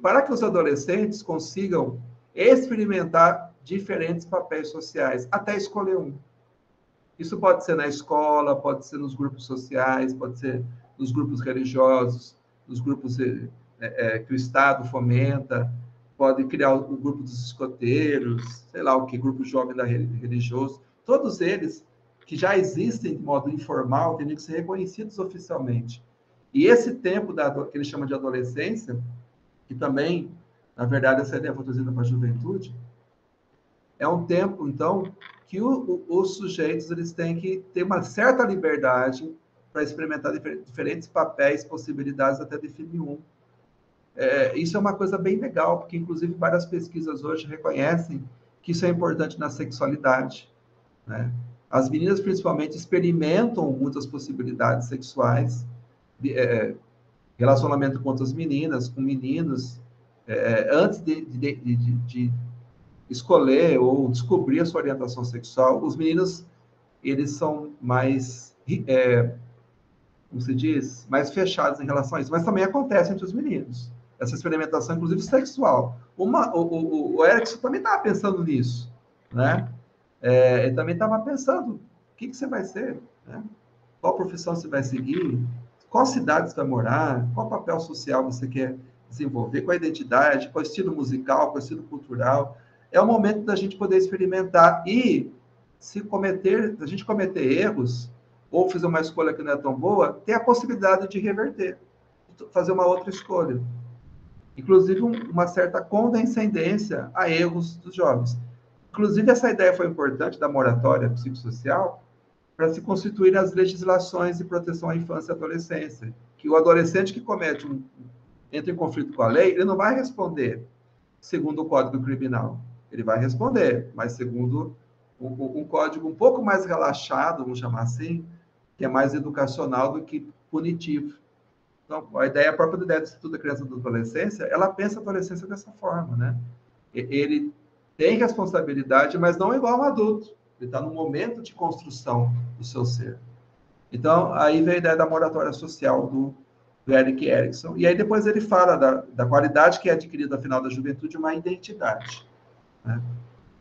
para que os adolescentes consigam experimentar diferentes papéis sociais, até escolher um. Isso pode ser na escola, pode ser nos grupos sociais, pode ser nos grupos religiosos, nos grupos que o Estado fomenta, pode criar o grupo dos escoteiros, sei lá o que, grupo jovem religioso. Todos eles, que já existem de modo informal, teriam que ser reconhecidos oficialmente. E esse tempo que ele chama de adolescência, que também, na verdade, essa ideia foi trazida para a juventude, é um tempo, então, que os sujeitos eles têm que ter uma certa liberdade para experimentar diferentes papéis, possibilidades, até definir um. Isso é uma coisa bem legal, porque, inclusive, várias pesquisas hoje reconhecem que isso é importante na sexualidade, né? As meninas, principalmente, experimentam muitas possibilidades sexuais, relacionamento com outras meninas, com meninos, antes de escolher ou descobrir a sua orientação sexual. Os meninos, eles são mais, como se diz, mais fechados em relação a isso, mas também acontece entre os meninos, essa experimentação, inclusive sexual. O Erickson também estava pensando nisso, né? Ele também estava pensando, o que você vai ser, né? Qual profissão você vai seguir, qual cidade você vai morar, qual papel social você quer desenvolver, qual a identidade, qual estilo musical, qual estilo cultural. É o momento da gente poder experimentar e, se a gente cometer erros, ou fazer uma escolha que não é tão boa, ter a possibilidade de reverter, fazer uma outra escolha. Inclusive, uma certa condescendência a erros dos jovens. Inclusive, essa ideia foi importante da moratória psicossocial para se constituir as legislações de proteção à infância e adolescência, que o adolescente que entra em conflito com a lei, ele não vai responder segundo o Código Criminal. Ele vai responder, mas segundo um código um pouco mais relaxado, vamos chamar assim, que é mais educacional do que punitivo. Então, a própria ideia do Instituto da Criança e da Adolescência, ela pensa a adolescência dessa forma, né? Ele tem responsabilidade, mas não igual a um adulto. Ele está num momento de construção do seu ser. Então, aí vem a ideia da moratória social do Erik Erikson. E aí depois ele fala da qualidade que é adquirida, afinal, da juventude, uma identidade, né?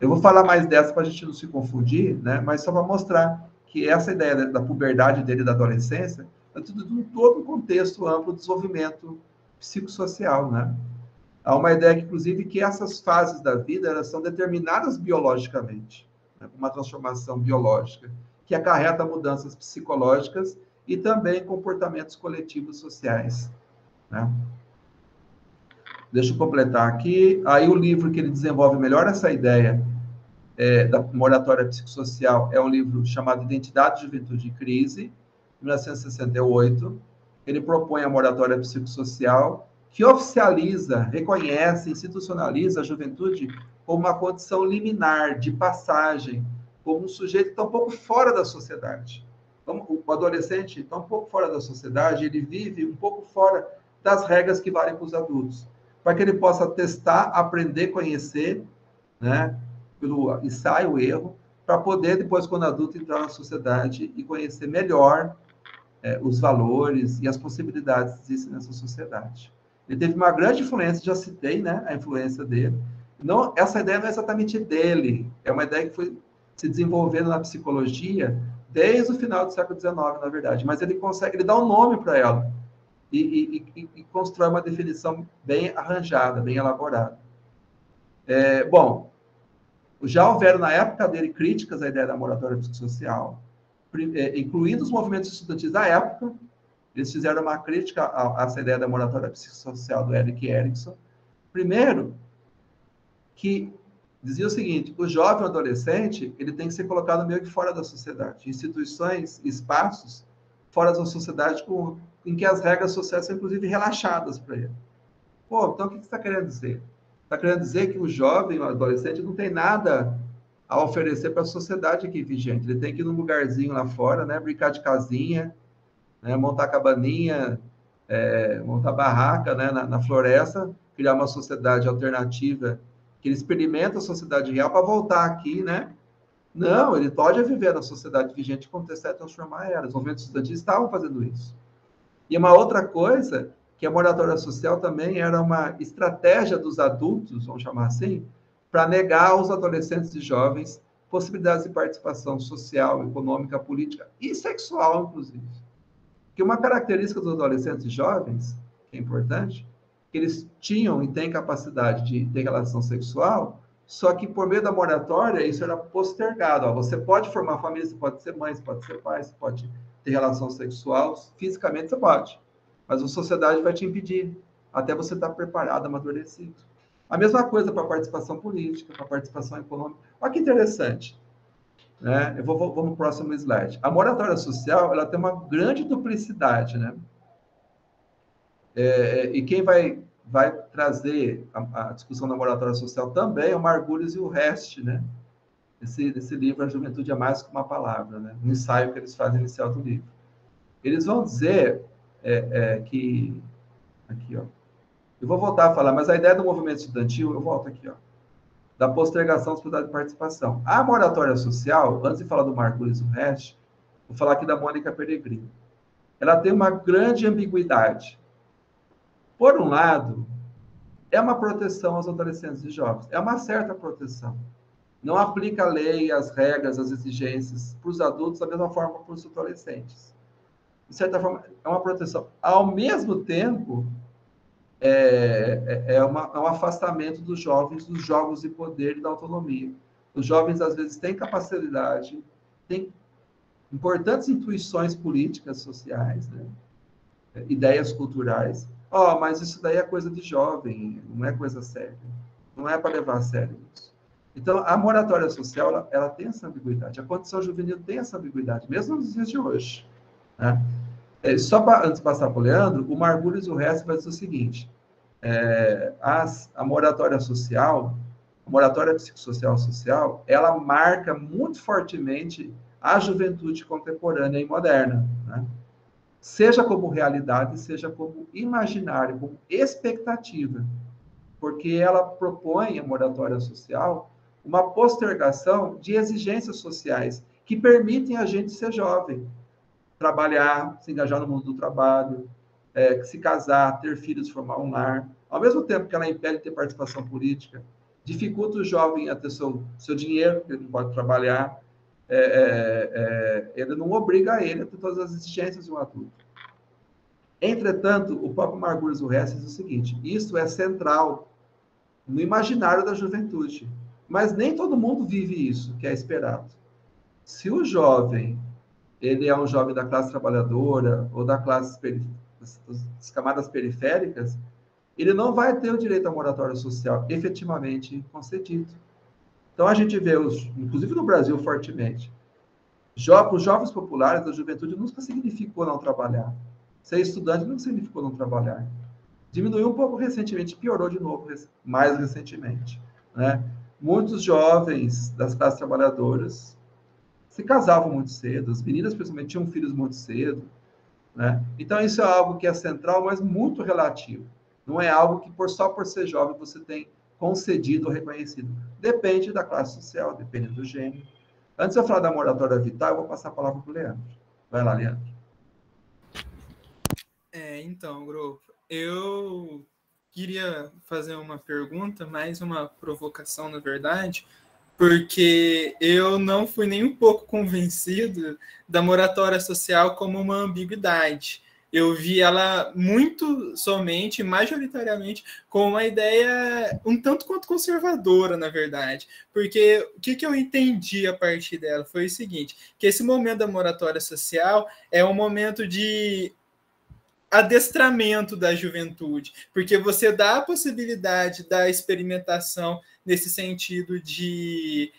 Eu vou falar mais dessa para a gente não se confundir, né? Mas só para mostrar que essa ideia da puberdade dele, da adolescência, é tudo em todo um contexto amplo de desenvolvimento psicossocial, né? Há uma ideia, inclusive, que essas fases da vida elas são determinadas biologicamente, né? Uma transformação biológica, que acarreta mudanças psicológicas e também comportamentos coletivos sociais, né? Deixa eu completar aqui. Aí o livro que ele desenvolve melhor essa ideia da moratória psicossocial é um livro chamado Identidade, Juventude e Crise, 1968. Ele propõe a moratória psicossocial, que oficializa, reconhece, institucionaliza a juventude como uma condição liminar, de passagem, como um sujeito que está um pouco fora da sociedade. Então, o adolescente está um pouco fora da sociedade, ele vive um pouco fora das regras que valem para os adultos, para que ele possa testar, aprender, conhecer, né, pelo ensaio, erro, para poder, depois, quando adulto, entrar na sociedade e conhecer melhor os valores e as possibilidades que existem nessa sociedade. Ele teve uma grande influência, já citei, né, a influência dele. Não, essa ideia não é exatamente dele, é uma ideia que foi se desenvolvendo na psicologia desde o final do século XIX, na verdade, mas ele dá um nome para ela e constrói uma definição bem arranjada, bem elaborada. Bom, já houveram, na época dele, críticas à ideia da moratória psicossocial, incluindo os movimentos estudantis da época. Eles fizeram uma crítica a essa ideia da moratória psicossocial do Erik Erikson. Primeiro, que dizia o seguinte: o jovem adolescente ele tem que ser colocado meio que fora da sociedade, instituições, espaços fora da sociedade em que as regras sociais são, inclusive, relaxadas para ele. Pô, então o que você está querendo dizer? Está querendo dizer que o jovem, o adolescente, não tem nada a oferecer para a sociedade aqui vigente. Ele tem que ir num lugarzinho lá fora, né, brincar de casinha, né, montar cabaninha, montar barraca, né, na floresta, criar uma sociedade alternativa, que ele experimenta a sociedade real para voltar aqui, né? Não, ele pode viver na sociedade vigente quando testar e transformar ela. Os movimentos estudantis estavam fazendo isso. E uma outra coisa, que a moratória social também era uma estratégia dos adultos, vamos chamar assim, para negar aos adolescentes e jovens possibilidades de participação social, econômica, política e sexual, inclusive. Porque uma característica dos adolescentes e jovens, que é importante, que eles tinham e têm capacidade de ter relação sexual, só que por meio da moratória isso era postergado. Ó, você pode formar família, você pode ser mãe, você pode ser pai, você pode ter relação sexual, fisicamente você pode, mas a sociedade vai te impedir, até você estar preparado, amadurecido. A mesma coisa para a participação política, para a participação econômica. Olha que interessante, né? Vamos para o próximo slide. A moratória social ela tem uma grande duplicidade, né? E quem vai trazer a discussão da moratória social também é o Margulis e o Rest, né? Esse livro, A Juventude é Mais que uma Palavra, né? Um ensaio que eles fazem inicial do livro. Eles vão dizer que... Aqui, ó. Eu vou voltar a falar, mas a ideia do movimento estudantil, eu volto aqui, ó, da postergação da possibilidade de participação. A moratória social, antes de falar do Margulis Urresti, vou falar aqui da Mônica Peregrino. Ela tem uma grande ambiguidade. Por um lado, é uma proteção aos adolescentes e jovens, é uma certa proteção. Não aplica a lei, as regras, as exigências para os adultos da mesma forma para os adolescentes. De certa forma, é uma proteção. Ao mesmo tempo, um afastamento dos jovens dos jogos de poder e da autonomia. Os jovens, às vezes, têm capacidade, têm importantes intuições políticas, sociais, né? Ideias culturais. Mas isso daí é coisa de jovem, não é coisa séria. Não é para levar a sério isso. Então, a moratória social, ela tem essa ambiguidade. A condição juvenil tem essa ambiguidade, mesmo nos dias de hoje, né? Antes de passar para o Leandro, o Margulis Urresti vai dizer o seguinte: a moratória social, a moratória psicossocial social, ela marca muito fortemente a juventude contemporânea e moderna, né? Seja como realidade, seja como imaginário, como expectativa, porque ela propõe, a moratória social, uma postergação de exigências sociais que permitem a gente ser jovem, trabalhar, se engajar no mundo do trabalho, se casar, ter filhos, formar um lar. Ao mesmo tempo que ela impede de ter participação política, dificulta o jovem a ter seu dinheiro, porque ele não pode trabalhar, ele não obriga ele a ter todas as exigências de um adulto. Entretanto, o próprio Margulis Urresti diz o seguinte: isso é central no imaginário da juventude, mas nem todo mundo vive isso, que é esperado. Se o jovem ele é um jovem da classe trabalhadora ou das camadas periféricas, ele não vai ter o direito à moratória social efetivamente concedido. Então, a gente vê, inclusive no Brasil, fortemente, para os jovens populares, a juventude nunca significou não trabalhar. Ser estudante não significou não trabalhar. Diminuiu um pouco recentemente, piorou de novo mais recentemente, né? Muitos jovens das classes trabalhadoras se casavam muito cedo, as meninas, principalmente, tinham filhos muito cedo, né? Então, isso é algo que é central, mas muito relativo. Não é algo que, só por ser jovem, você tem concedido ou reconhecido. Depende da classe social, depende do gênero. Antes de eu falar da moratória vital, eu vou passar a palavra para o Leandro. Vai lá, Leandro. Então, grupo, eu queria fazer uma pergunta, mais uma provocação, na verdade, porque eu não fui nem um pouco convencido da moratória social como uma ambiguidade. Eu vi ela muito somente, majoritariamente, com uma ideia um tanto quanto conservadora, na verdade. Porque o que eu entendi a partir dela foi o seguinte, que esse momento da moratória social é um momento de adestramento da juventude, porque você dá a possibilidade da experimentação nesse sentido de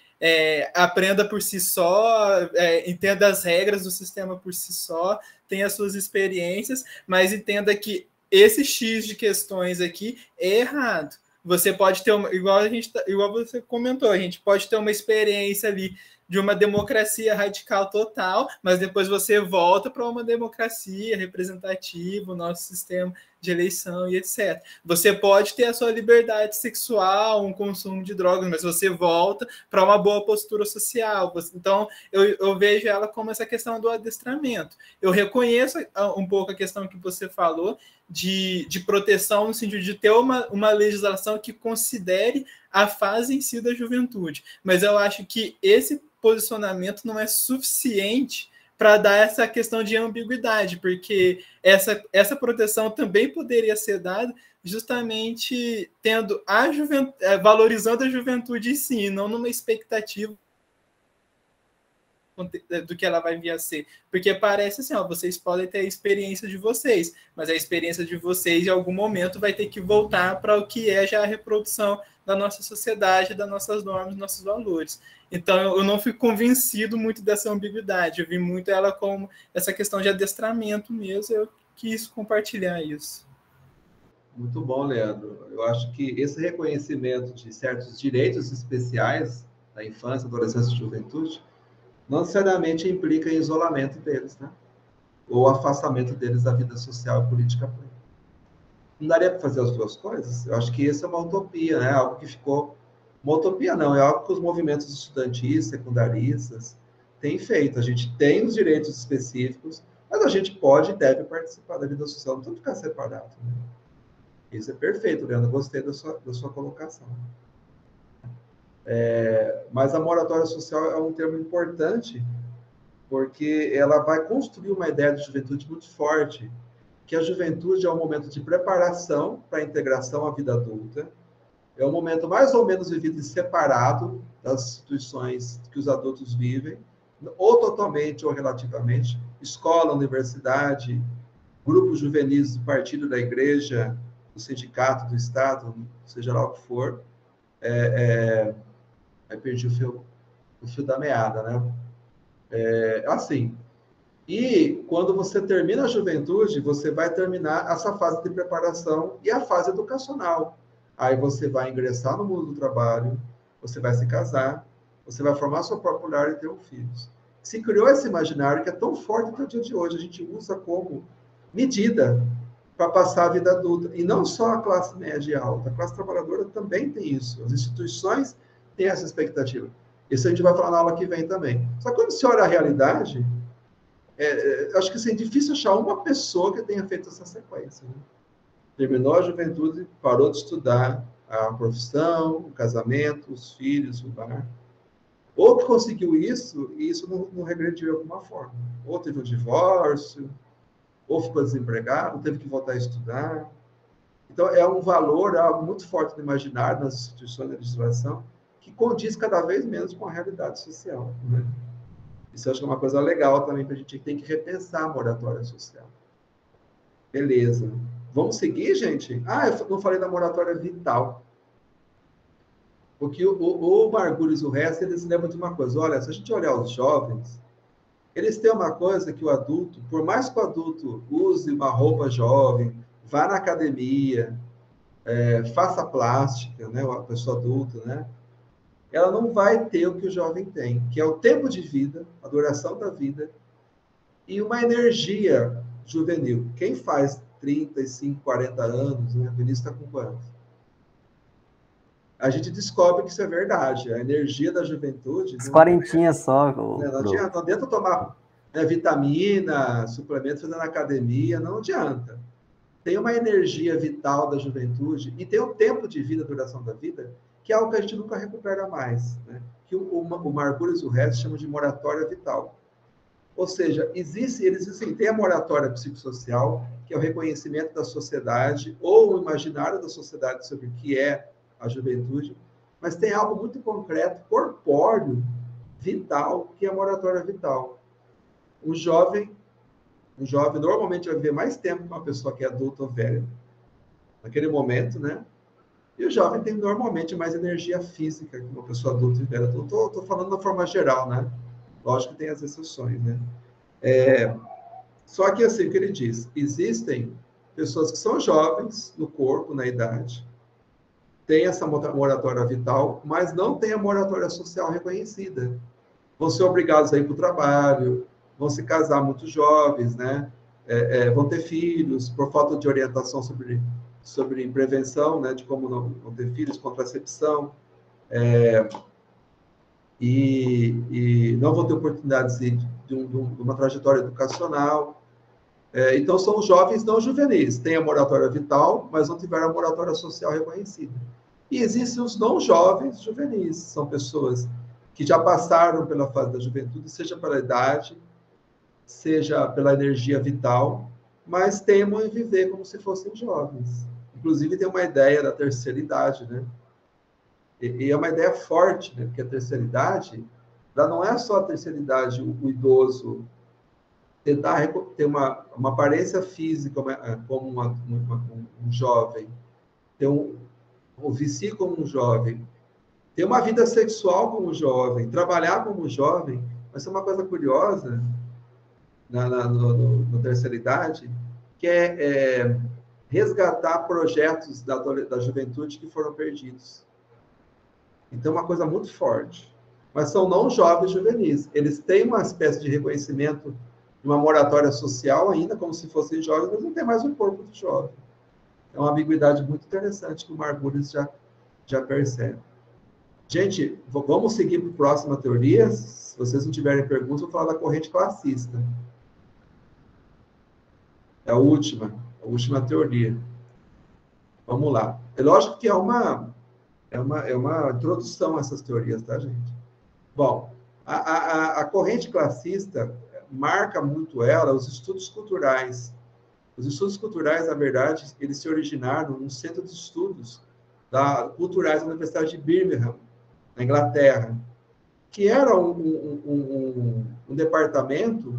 aprenda por si só, entenda as regras do sistema por si só, tenha as suas experiências, mas entenda que esse X de questões aqui é errado. Você pode ter igual você comentou, a gente pode ter uma experiência ali de uma democracia radical total, mas depois você volta para uma democracia representativa, o nosso sistema de eleição e etc. Você pode ter a sua liberdade sexual, um consumo de drogas, mas você volta para uma boa postura social. Então, eu vejo ela como essa questão do adestramento. Eu reconheço um pouco a questão que você falou de proteção, no sentido de ter uma legislação que considere a fase em si da juventude. Mas eu acho que esse posicionamento não é suficiente para dar essa questão de ambiguidade, porque essa proteção também poderia ser dada justamente tendo valorizando a juventude em si, não numa expectativa do que ela vai vir a ser, porque parece assim, vocês podem ter a experiência de vocês, mas a experiência de vocês em algum momento vai ter que voltar para o que é já a reprodução da nossa sociedade, das nossas normas, dos nossos valores. Então, eu não fui convencido muito dessa ambiguidade, eu vi muito ela como essa questão de adestramento mesmo, eu quis compartilhar isso. Muito bom, Leandro. Eu acho que esse reconhecimento de certos direitos especiais da infância, adolescência e juventude, não necessariamente implica em isolamento deles, né? Ou afastamento deles da vida social e política plena. Não daria para fazer as duas coisas? Eu acho que isso é uma utopia, né? Algo que ficou... Uma utopia não, é algo que os movimentos estudantis, secundaristas, têm feito. A gente tem os direitos específicos, mas a gente pode e deve participar da vida social, não tem que ficar separado, né? Isso é perfeito, Leandro. Gostei da sua colocação. Mas a moratória social é um termo importante, porque ela vai construir uma ideia de juventude muito forte, que a juventude é um momento de preparação para a integração à vida adulta, é um momento mais ou menos vivido separado das instituições que os adultos vivem, ou totalmente ou relativamente, escola, universidade, grupos juvenis do partido, da igreja, do sindicato, do Estado, seja lá o que for. Aí perdi o fio da meada, né? Assim, e quando você termina a juventude, você vai terminar essa fase de preparação e a fase educacional. Aí você vai ingressar no mundo do trabalho, você vai se casar, você vai formar sua própria lar e ter um filho. Se criou esse imaginário que é tão forte até o dia de hoje, a gente usa como medida para passar a vida adulta. E não só a classe média e alta, a classe trabalhadora também tem isso. As instituições têm essa expectativa. Isso a gente vai falar na aula que vem também. Só que quando se olha a realidade, acho que assim, é difícil achar uma pessoa que tenha feito essa sequência. Né? Terminou a juventude, parou de estudar a profissão, o casamento, os filhos, o lar. Ou que conseguiu isso, e isso não regrediu de alguma forma. Ou teve um divórcio, ou ficou desempregado, teve que voltar a estudar. Então, é um valor, é algo muito forte no imaginário, nas instituições da legislação, que condiz cada vez menos com a realidade social. Né? Isso eu acho que é uma coisa legal também, para a gente tem que repensar a moratória social. Beleza. Vamos seguir, gente? Eu não falei da moratória vital. Porque o Margulis e o resto, eles lembram de uma coisa. Olha, se a gente olhar os jovens, eles têm uma coisa que o adulto, por mais que o adulto use uma roupa jovem, vá na academia, faça plástica, né, a pessoa adulta, né, ela não vai ter o que o jovem tem, que é o tempo de vida, a duração da vida e uma energia juvenil. Quem faz 35, 40 anos, né, o Vinícius está com quantos? A gente descobre que isso é verdade. A energia da juventude... As quarentinhas só. Não adianta tomar vitamina, suplemento, fazendo academia, não adianta. Tem uma energia vital da juventude e tem o tempo de vida, a duração da vida, que é algo que a gente nunca recupera mais. Né? Que o Margulis e o resto chamam de moratória vital. Ou seja, tem a moratória psicossocial, que é o reconhecimento da sociedade ou o imaginário da sociedade sobre o que é a juventude, mas tem algo muito concreto, corpóreo, vital, que é a moratória vital. Um jovem normalmente vai viver mais tempo que uma pessoa que é adulta ou velha, naquele momento, né? E o jovem tem normalmente mais energia física que uma pessoa adulta e velha. Estou falando da forma geral, né? Lógico que tem as exceções, né? Só que, assim, o que ele diz, existem pessoas que são jovens no corpo, na idade, tem essa moratória vital, mas não tem a moratória social reconhecida. Vão ser obrigados a ir para o trabalho, vão se casar muito jovens, né? Vão ter filhos, por falta de orientação sobre prevenção, né? De como não ter filhos, contracepção, e não vão ter oportunidades de uma trajetória educacional. Então, são os jovens não juvenis. Tem a moratória vital, mas não tiveram a moratória social reconhecida. E existem os não jovens juvenis. São pessoas que já passaram pela fase da juventude, seja pela idade, seja pela energia vital, mas temam em viver como se fossem jovens. Inclusive, tem uma ideia da terceira idade, né? E é uma ideia forte, né? Porque a terceira idade, ela não é só a terceira idade, o idoso tentar ter uma aparência física como um jovem, ter um vici como um jovem, ter uma vida sexual como um jovem, trabalhar como um jovem, mas é uma coisa curiosa na terceira idade, que é resgatar projetos da juventude que foram perdidos. Então, é uma coisa muito forte. mas são não jovens juvenis. Eles têm uma espécie de reconhecimento, uma moratória social ainda, como se fossem jovens, mas não tem mais o corpo de jovem. É uma ambiguidade muito interessante que o Margulis já percebe. Gente, vamos seguir para a próxima teoria. Se vocês não tiverem perguntas, eu vou falar da corrente classista. É a última teoria. Vamos lá. É lógico que é uma introdução a essas teorias, tá, gente? Bom, a corrente classista marca muito ela os estudos culturais. Os estudos culturais, na verdade, eles se originaram num centro de estudos culturais da Universidade de Birmingham, na Inglaterra, que era um departamento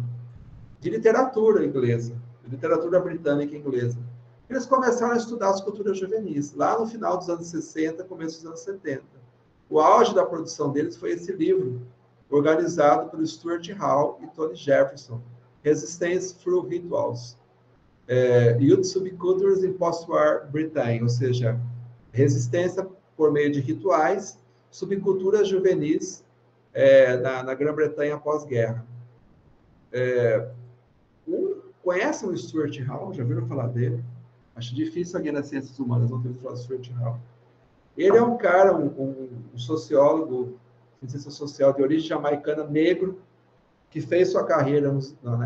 de literatura inglesa, de literatura britânica e inglesa. Eles começaram a estudar as culturas juvenis, lá no final dos anos 60, começo dos anos 70. O auge da produção deles foi esse livro, organizado por Stuart Hall e Tony Jefferson, Resistance Through Rituals, Youth Subcultures in Post-War Britain, ou seja, resistência por meio de rituais, subculturas juvenis na Grã-Bretanha pós-guerra. Conhecem o Stuart Hall? Já viram falar dele? Acho difícil alguém nas ciências humanas não ter ouvido falar do Stuart Hall. Ele é um cara, um sociólogo, cientista social de origem jamaicana, negro, que fez sua carreira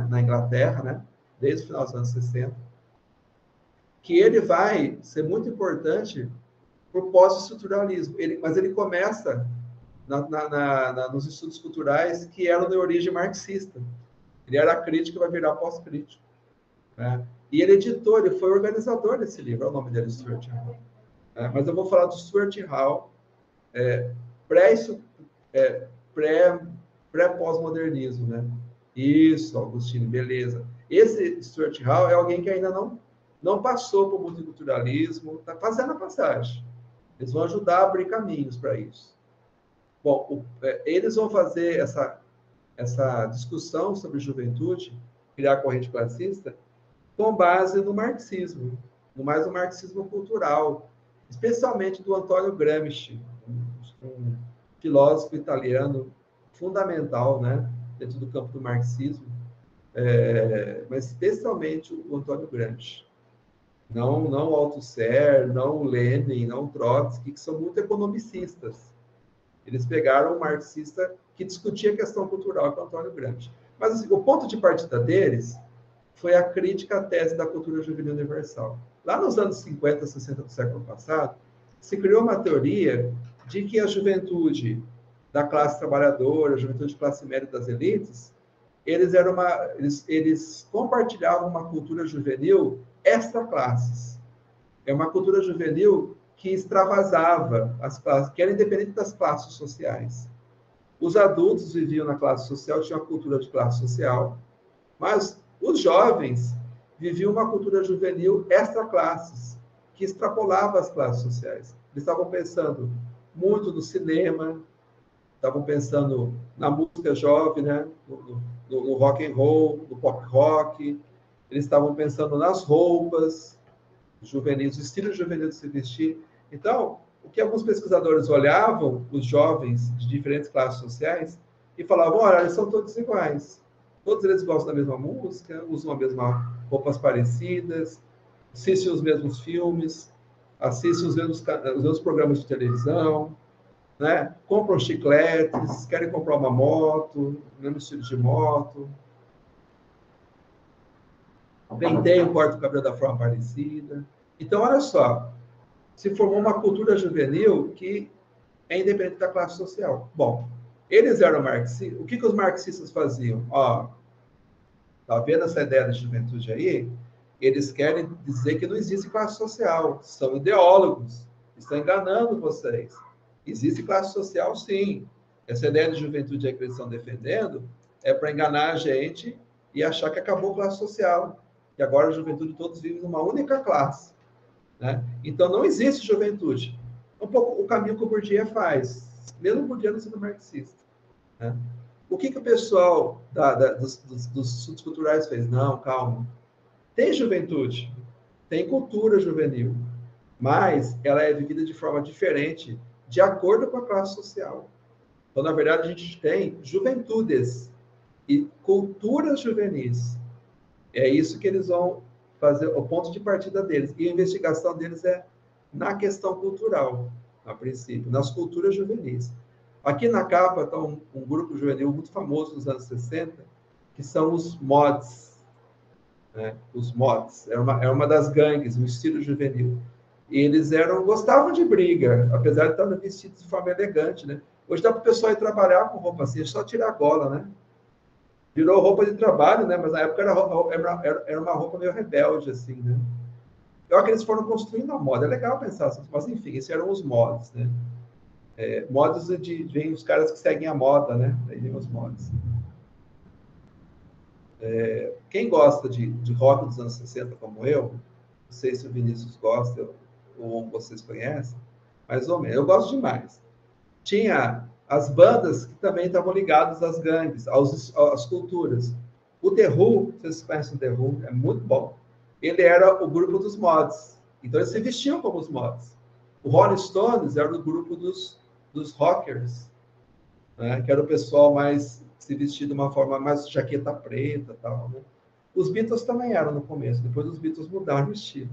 na Inglaterra, né? Desde o final dos anos 60, que ele vai ser muito importante para o pós-estruturalismo. Mas ele começa nos estudos culturais que eram de origem marxista. Ele era crítico e vai virar pós-crítico. Né? E ele editou, ele foi organizador desse livro, é o nome dele, Stuart Hall. Mas eu vou falar do Stuart Hall, pré-pós-modernismo, né? Isso, Augustino, beleza. Esse Stuart Hall é alguém que ainda não passou por multiculturalismo, está fazendo a passagem. Eles vão ajudar a abrir caminhos para isso. Bom, eles vão fazer essa discussão sobre juventude, criar a corrente classista, com base no marxismo, mais o marxismo cultural, especialmente do Antonio Gramsci, um filósofo italiano fundamental, né, dentro do campo do marxismo, mas especialmente o Antonio Gramsci. Não o Althusser, não o Lenin, não o Trotsky, que são muito economicistas. Eles pegaram um marxista que discutia a questão cultural com o Antonio Gramsci. Mas assim, o ponto de partida deles foi a crítica à tese da cultura juvenil universal. Lá nos anos 50, 60 do século passado, se criou uma teoria de que a juventude da classe trabalhadora, a juventude de classe média das elites, eles compartilhavam uma cultura juvenil extra-classes. É uma cultura juvenil que extravasava as classes, que era independente das classes sociais. Os adultos viviam na classe social, tinham a cultura de classe social, mas os jovens viviam uma cultura juvenil extra-classes, que extrapolava as classes sociais. Eles estavam pensando muito no cinema, estavam pensando na música jovem, né? no rock and roll, no pop rock, eles estavam pensando nas roupas juvenis, o estilo juvenil de se vestir. Então, o que alguns pesquisadores olhavam, os jovens de diferentes classes sociais, e falavam, olha, eles são todos iguais. Todos eles gostam da mesma música, usam as mesmas roupas parecidas, assistem os mesmos filmes, assistem os mesmos programas de televisão, né? Compram chicletes, querem comprar uma moto, o mesmo estilo de moto, penteiam, cortam o cabelo da forma parecida. Então, olha só, se formou uma cultura juvenil que é independente da classe social. Bom, eles eram marxistas. O que os marxistas faziam? Tá vendo essa ideia da juventude aí? Eles querem dizer que não existe classe social. São ideólogos. Estão enganando vocês. Existe classe social, sim. Essa ideia de juventude aí que eles estão defendendo é para enganar a gente e achar que acabou a classe social. Que agora a juventude todos vivem numa única classe. Né? Então, não existe juventude. Um pouco o caminho que o Bourdieu faz, mesmo o Bourdieu não sendo marxista. Né? O que o pessoal dos estudos culturais fez? Não, calma. Tem juventude, tem cultura juvenil, mas ela é vivida de forma diferente, de acordo com a classe social. Então, na verdade, a gente tem juventudes e culturas juvenis. É isso que eles vão fazer, o ponto de partida deles. E a investigação deles é na questão cultural, a princípio, nas culturas juvenis. Aqui na capa está um grupo juvenil muito famoso dos anos 60, que são os mods. Né? Os mods. É uma das gangues, um estilo juvenil. E eles gostavam de briga, apesar de estar vestidos de forma elegante, né? Hoje dá para o pessoal ir trabalhar com roupa assim, é só tirar a gola, né? Virou roupa de trabalho, né? Mas na época era uma roupa meio rebelde, assim, né? Eu acho que eles foram construindo a moda. É legal pensar assim, mas enfim, esses eram os mods, né? Mods vem os caras que seguem a moda, né? Aí vem os mods. Quem gosta de rock dos anos 60, como eu, não sei se o Vinícius gosta ou vocês conhecem, mais ou menos. Eu gosto demais. Tinha as bandas que também estavam ligadas às gangues, às culturas. O The Who, vocês conhecem o The Who, é muito bom. Ele era o grupo dos mods. Então, eles se vestiam como os mods. O Rolling Stones era o grupo dos rockers, né? Que era o pessoal mais se vestia de uma forma mais jaqueta preta, tal, né? Os Beatles também eram no começo. Depois os Beatles mudaram o estilo.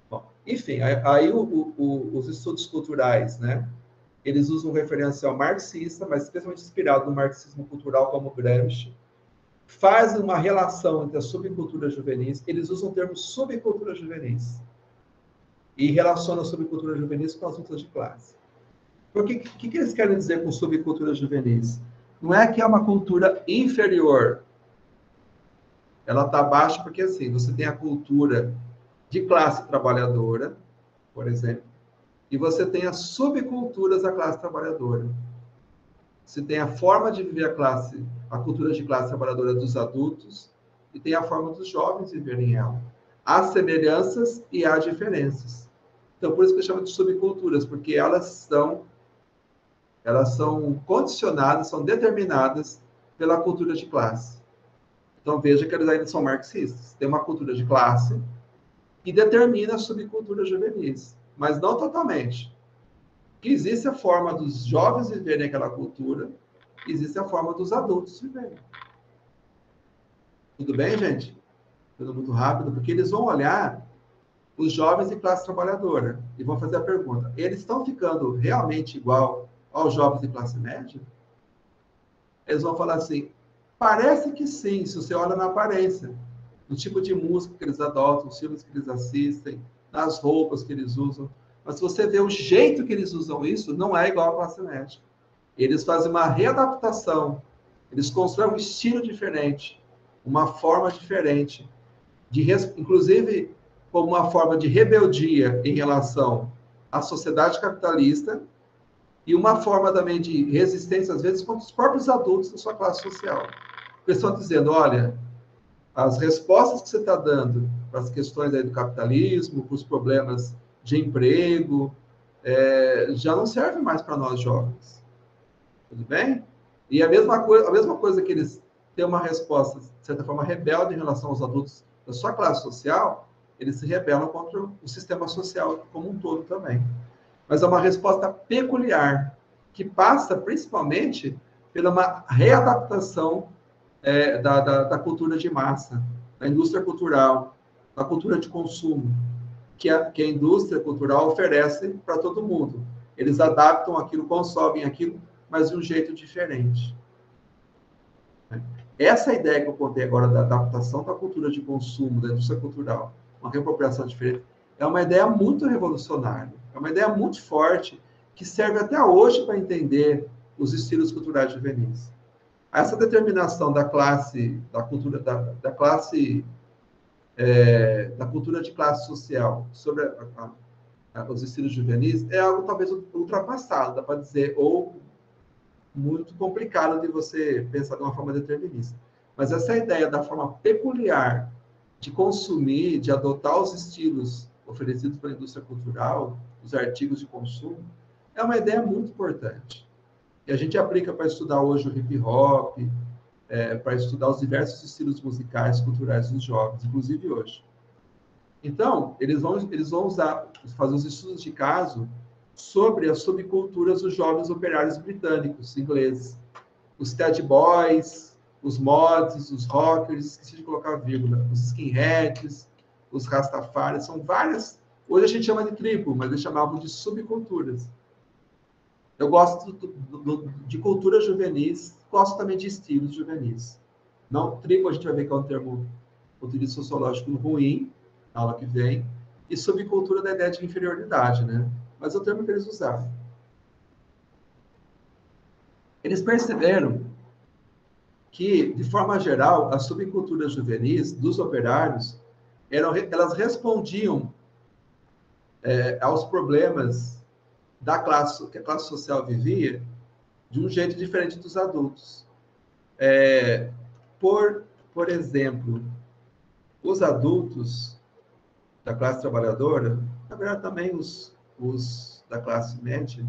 Bom, enfim, aí os estudos culturais, né? Eles usam um referencial marxista, mas especialmente inspirado no marxismo cultural, como Gramsci. Fazem uma relação entre as subculturas juvenis. Eles usam o termo subculturas juvenis. E relacionam a subcultura juvenis com as lutas de classe. Porque o que eles querem dizer com subcultura juvenis? Não é que é uma cultura inferior. Ela está abaixo porque, assim, você tem a cultura de classe trabalhadora, por exemplo, e você tem as subculturas da classe trabalhadora. Você tem a forma de viver a cultura de classe trabalhadora dos adultos, e tem a forma dos jovens viverem ela. Há semelhanças e há diferenças. Então, por isso que eu chamo de subculturas, porque elas são condicionadas, são determinadas pela cultura de classe. Então, veja que eles ainda são marxistas. Tem uma cultura de classe que determina as subculturas juvenis, mas não totalmente. Que existe a forma dos jovens viverem aquela cultura, existe a forma dos adultos viverem. Tudo bem, gente? Tudo muito rápido, porque eles vão olhar os jovens de classe trabalhadora e vão fazer a pergunta: eles estão ficando realmente igual aos jovens de classe média? Eles vão falar assim: parece que sim, se você olha na aparência, no tipo de música que eles adotam, os filmes que eles assistem, nas roupas que eles usam. Mas se você vê o jeito que eles usam isso, não é igual à classe média. Eles fazem uma readaptação, eles constroem um estilo diferente, uma forma diferente, inclusive como uma forma de rebeldia em relação à sociedade capitalista e uma forma também de resistência, às vezes, contra os próprios adultos da sua classe social. Eles estão dizendo: olha, as respostas que você está dando para as questões aí do capitalismo, para os problemas de emprego, já não serve mais para nós jovens. Tudo bem? E a mesma coisa que eles têm uma resposta, de certa forma, rebelde em relação aos adultos da sua classe social, eles se rebelam contra o sistema social como um todo também. Mas é uma resposta peculiar, que passa principalmente pela uma readaptação da cultura de massa, da indústria cultural, da cultura de consumo, que a indústria cultural oferece para todo mundo. Eles adaptam aquilo, consomem aquilo, mas de um jeito diferente. Essa ideia que eu contei agora da adaptação da cultura de consumo, da indústria cultural, uma reapropriação diferente, é uma ideia muito revolucionária, é uma ideia muito forte, que serve até hoje para entender os estilos culturais juvenis. Essa determinação da classe, da cultura, da cultura de classe social sobre os estilos juvenis é algo talvez ultrapassado, dá para dizer, ou muito complicado de você pensar de uma forma determinista. Mas essa ideia da forma peculiar de consumir, de adotar os estilos oferecidos pela indústria cultural, os artigos de consumo, é uma ideia muito importante. E a gente aplica para estudar hoje o hip hop, para estudar os diversos estilos musicais, culturais dos jovens, inclusive hoje. Então, eles vão fazer os estudos de caso sobre as subculturas dos jovens operários britânicos, ingleses. Os Ted Boys, os mods, os rockers, esqueci de colocar vírgula, os skinheads, os Rastafari, são várias. Hoje a gente chama de tribo, mas eles chamavam de subculturas. Eu gosto de culturas juvenis, gosto também de estilos juvenis. Não, tribo a gente vai ver que é um termo utilizo sociológico ruim, na aula que vem, e subcultura da ideia de inferioridade, né? Mas é o termo que eles usavam. Eles perceberam que, de forma geral, as subculturas juvenis dos operários, elas respondiam aos problemas da classe, que a classe social vivia, de um jeito diferente dos adultos. Por exemplo, os adultos da classe trabalhadora, na verdade também os da classe média,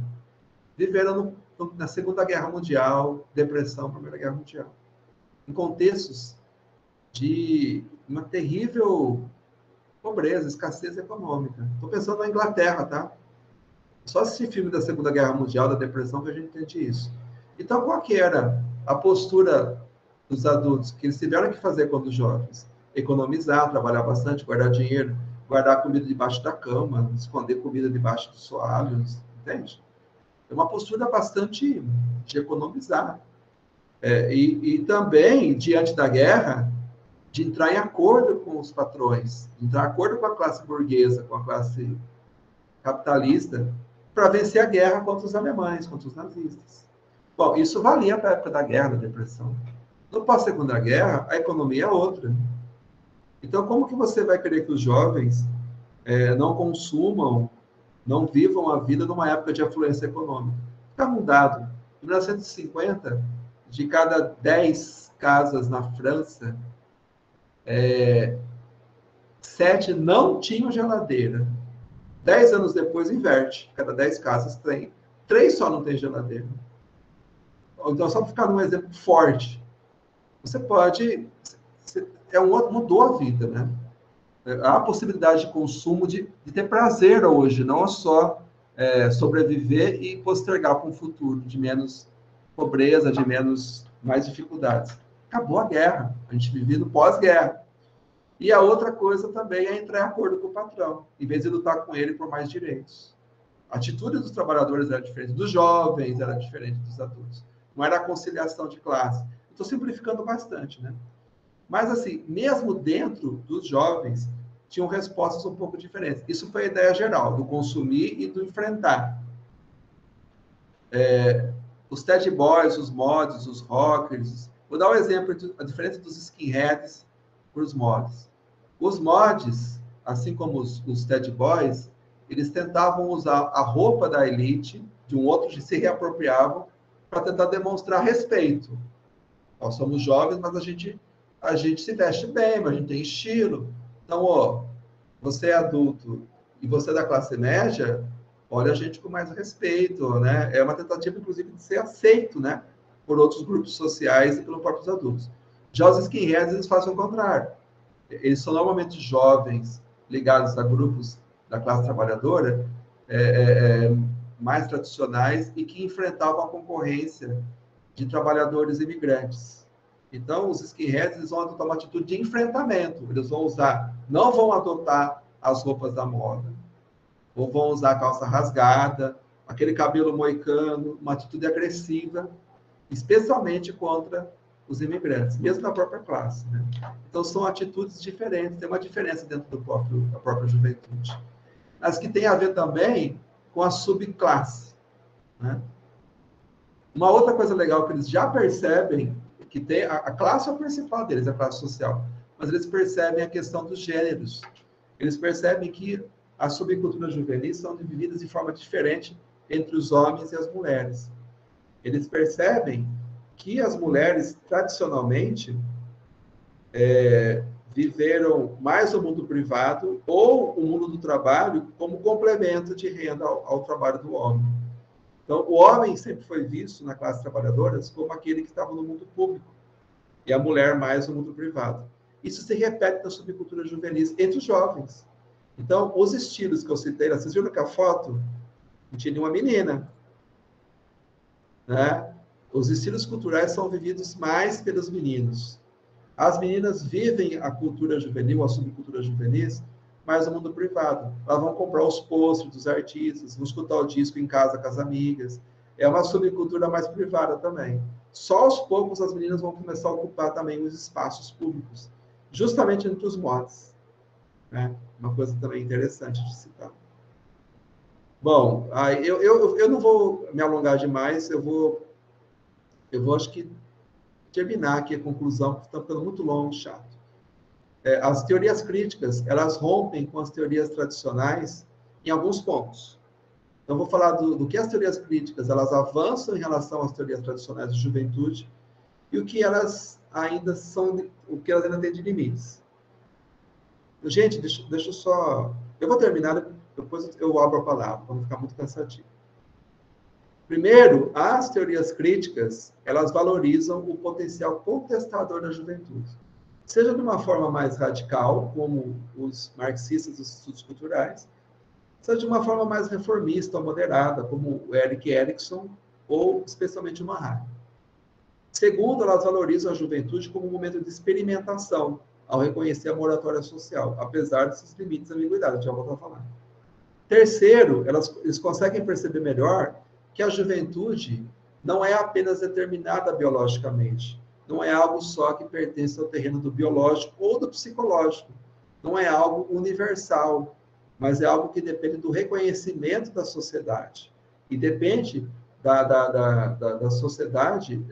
viveram na Segunda Guerra Mundial, depressão, Primeira Guerra Mundial, em contextos de uma terrível pobreza, escassez econômica. Estou pensando na Inglaterra, tá? Só assistir filme da Segunda Guerra Mundial, da depressão, que a gente entende isso. Então, qual que era a postura dos adultos que eles tiveram que fazer quando jovens? Economizar, trabalhar bastante, guardar dinheiro, guardar comida debaixo da cama, esconder comida debaixo dos soalhos, entende? É uma postura bastante de economizar. E também, diante da guerra, de entrar em acordo com os patrões, de entrar em acordo com a classe burguesa, com a classe capitalista, para vencer a guerra contra os alemães, contra os nazistas. Bom, isso valia para a época da guerra, da depressão. No pós-segunda guerra, a economia é outra. Então, como que você vai querer que os jovens não consumam, não vivam a vida numa época de afluência econômica? Fica um dado. Em 1950, de cada 10 casas na França, 7 não tinham geladeira. 10 anos depois, inverte. Cada 10 casas tem. 3 só não tem geladeira. Então, só para ficar num exemplo forte, você pode... mudou a vida, né? Há a possibilidade de consumo, de ter prazer hoje, não é só sobreviver e postergar para um futuro de menos pobreza, de mais dificuldades. Acabou a guerra. A gente vive no pós-guerra. E a outra coisa também é entrar em acordo com o patrão, em vez de lutar com ele por mais direitos. A atitude dos trabalhadores era diferente, dos jovens era diferente dos adultos. Não era a conciliação de classe. Estou simplificando bastante, né? Mas, assim, mesmo dentro dos jovens, tinham respostas um pouco diferentes. Isso foi a ideia geral, do consumir e do enfrentar. Os Ted Boys, os mods, os rockers... Vou dar um exemplo, a diferença dos skinheads para os mods. Os mods, assim como os Ted Boys, eles tentavam usar a roupa da elite, de um outro, se reapropriavam, para tentar demonstrar respeito. Nós somos jovens, mas a gente se veste bem, mas a gente tem estilo. Então, você é adulto e você é da classe média, olha a gente com mais respeito, né? É uma tentativa, inclusive, de ser aceito, né? Por outros grupos sociais e pelos próprios adultos. Já os skinheads, eles fazem o contrário. Eles são normalmente jovens ligados a grupos da classe trabalhadora mais tradicionais e que enfrentavam a concorrência de trabalhadores imigrantes. Então, os skinheads, eles vão adotar uma atitude de enfrentamento. Eles não vão adotar as roupas da moda, ou vão usar a calça rasgada, aquele cabelo moicano, uma atitude agressiva, especialmente contra os imigrantes, mesmo da própria classe, né? Então, são atitudes diferentes, tem uma diferença dentro da própria juventude. Mas que tem a ver também com a subclasse, né? Uma outra coisa legal que eles já percebem, que tem a classe é a principal deles, a classe social, mas eles percebem a questão dos gêneros. Eles percebem que as subculturas juvenis são vividas de forma diferente entre os homens e as mulheres. Eles percebem que as mulheres, tradicionalmente, viveram mais o mundo privado ou o mundo do trabalho como complemento de renda ao trabalho do homem. Então, o homem sempre foi visto na classe trabalhadora como aquele que estava no mundo público e a mulher mais no mundo privado. Isso se repete na subcultura juvenil entre os jovens. Então, os estilos que eu citei, vocês viram que a foto não tinha nenhuma menina, né? Os estilos culturais são vividos mais pelos meninos. As meninas vivem a cultura juvenil, a subcultura juvenis, mais no mundo privado. Elas vão comprar os posters dos artistas, vão escutar o disco em casa com as amigas. É uma subcultura mais privada também. Só aos poucos as meninas vão começar a ocupar também os espaços públicos, justamente entre os mods, né? Uma coisa também interessante de citar. Bom, eu não vou me alongar demais, eu vou acho que terminar aqui a conclusão, porque está ficando muito longo, chato. As teorias críticas, elas rompem com as teorias tradicionais em alguns pontos. Então, vou falar do que as teorias críticas, elas avançam em relação às teorias tradicionais de juventude e o que elas ainda são, o que elas ainda têm de limites. Gente, deixa eu só... Eu vou terminar, depois eu abro a palavra, para não ficar muito cansativo. Primeiro, as teorias críticas, elas valorizam o potencial contestador da juventude. Seja de uma forma mais radical, como os marxistas dos estudos culturais, seja de uma forma mais reformista ou moderada, como o Erik Erikson, ou especialmente o Mahat. Segundo, elas valorizam a juventude como um momento de experimentação, ao reconhecer a moratória social, apesar desses limites da ambiguidade, já vou falar. Terceiro, eles conseguem perceber melhor que a juventude não é apenas determinada biologicamente, não é algo só que pertence ao terreno do biológico ou do psicológico, não é algo universal, mas é algo que depende do reconhecimento da sociedade, e depende da sociedade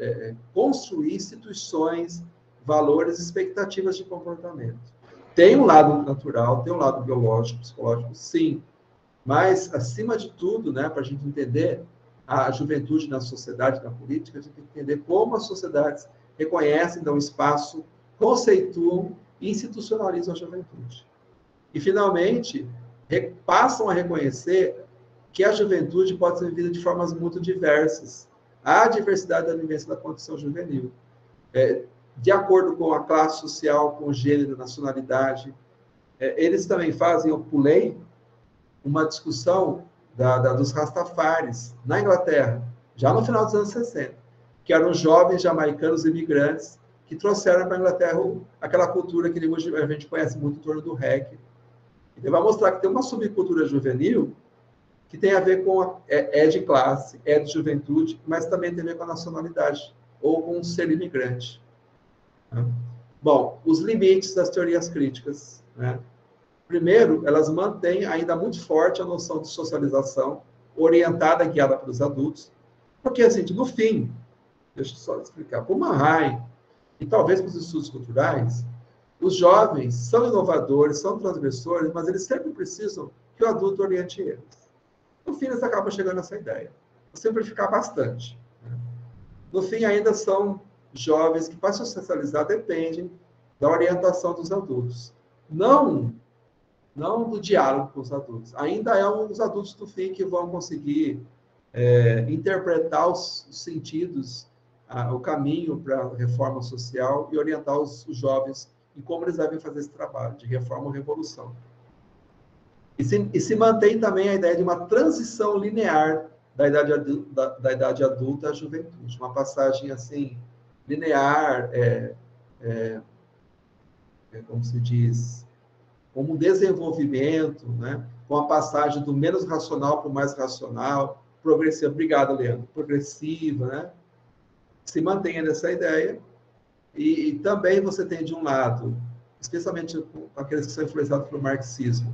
construir instituições, valores, expectativas de comportamento. Tem um lado natural, tem um lado biológico, psicológico, sim, mas, acima de tudo, né, para a gente entender a juventude na sociedade, na política, a gente tem que entender como as sociedades reconhecem, dão espaço, conceituam e institucionalizam a juventude. E, finalmente, passam a reconhecer que a juventude pode ser vivida de formas muito diversas. Há diversidade da vivência da condição juvenil. De acordo com a classe social, com o gênero, nacionalidade. Eles também fazem, eu pulei, uma discussão dos Rastafaris, na Inglaterra, já no final dos anos 60, que eram jovens jamaicanos imigrantes que trouxeram para a Inglaterra aquela cultura que hoje a gente conhece muito em torno do reggae. Ele vai mostrar que tem uma subcultura juvenil que tem a ver com de classe, de juventude, mas também tem a ver com a nacionalidade, ou com o ser imigrante. Bom, os limites das teorias críticas, né? Primeiro, elas mantêm ainda muito forte a noção de socialização, orientada e guiada pelos adultos, porque, assim, no fim, deixa eu só explicar, para o Mahat, e talvez para os estudos culturais, os jovens são inovadores, são transgressores, mas eles sempre precisam que o adulto oriente eles. No fim, eles acabam chegando nessa ideia. Vou simplificar bastante. No fim, ainda são jovens que, para se socializar, dependem da orientação dos adultos. Não do diálogo com os adultos. Ainda é os adultos do fim que vão conseguir interpretar os sentidos, o caminho para a reforma social e orientar os jovens em como eles devem fazer esse trabalho de reforma ou revolução. E se mantém também a ideia de uma transição linear da idade adulta à juventude. Uma passagem, assim, linear, como se diz, como um desenvolvimento, né? Com a passagem do menos racional para o mais racional, progressiva. Obrigado, Leandro. Progressiva, né? Se mantenha nessa ideia. E também você tem, de um lado, especialmente aqueles que são influenciados pelo marxismo,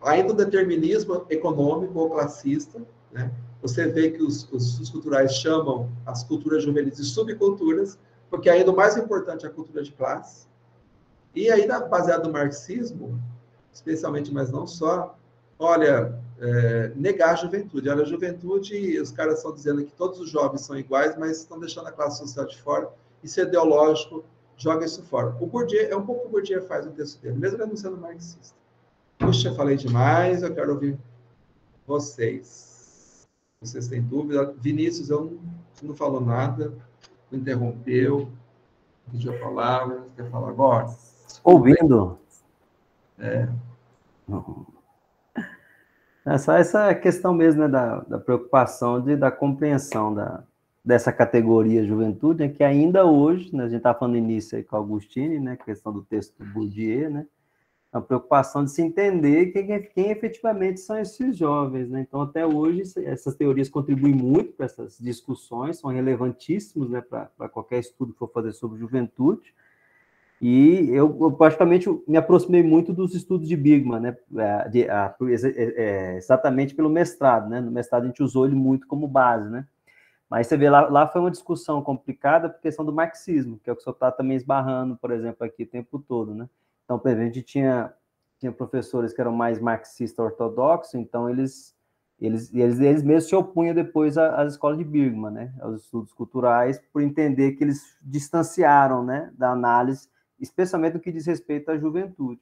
ainda um determinismo econômico ou classista, né? Você vê que os estudos culturais chamam as culturas juvenis de subculturas, porque ainda o mais importante é a cultura de classe. E ainda, baseado no marxismo, especialmente, mas não só, olha, negar a juventude. Olha, a juventude, os caras estão dizendo que todos os jovens são iguais, mas estão deixando a classe social de fora. Isso é ideológico, joga isso fora. O Bourdieu, é um pouco o que o Bourdieu faz no texto dele, mesmo ele não sendo marxista. Puxa, falei demais, eu quero ouvir vocês. Vocês têm dúvida? Vinícius, você não falou nada, não interrompeu, pediu a palavra, você quer falar agora? Ouvindo. É só essa questão mesmo, né, da preocupação da compreensão dessa categoria juventude, né, que ainda hoje, né, a gente está falando início aí com Augustine, né, questão do texto do Bourdieu, né, a preocupação de se entender quem efetivamente são esses jovens, né? Então, até hoje, essas teorias contribuem muito para essas discussões, são relevantíssimos, né, para qualquer estudo que for fazer sobre juventude. E eu praticamente me aproximei muito dos estudos de Bigman, né, exatamente pelo mestrado, né? No mestrado a gente usou ele muito como base, né? Mas você vê, lá foi uma discussão complicada por questão do marxismo, que é o que o senhor está também esbarrando, por exemplo, aqui o tempo todo, né? Então, por exemplo, a gente tinha professores que eram mais marxistas ortodoxos, então eles mesmos se opunham depois às escolas de Birkman, né? Aos estudos culturais, por entender que eles distanciaram, né, da análise, especialmente no que diz respeito à juventude.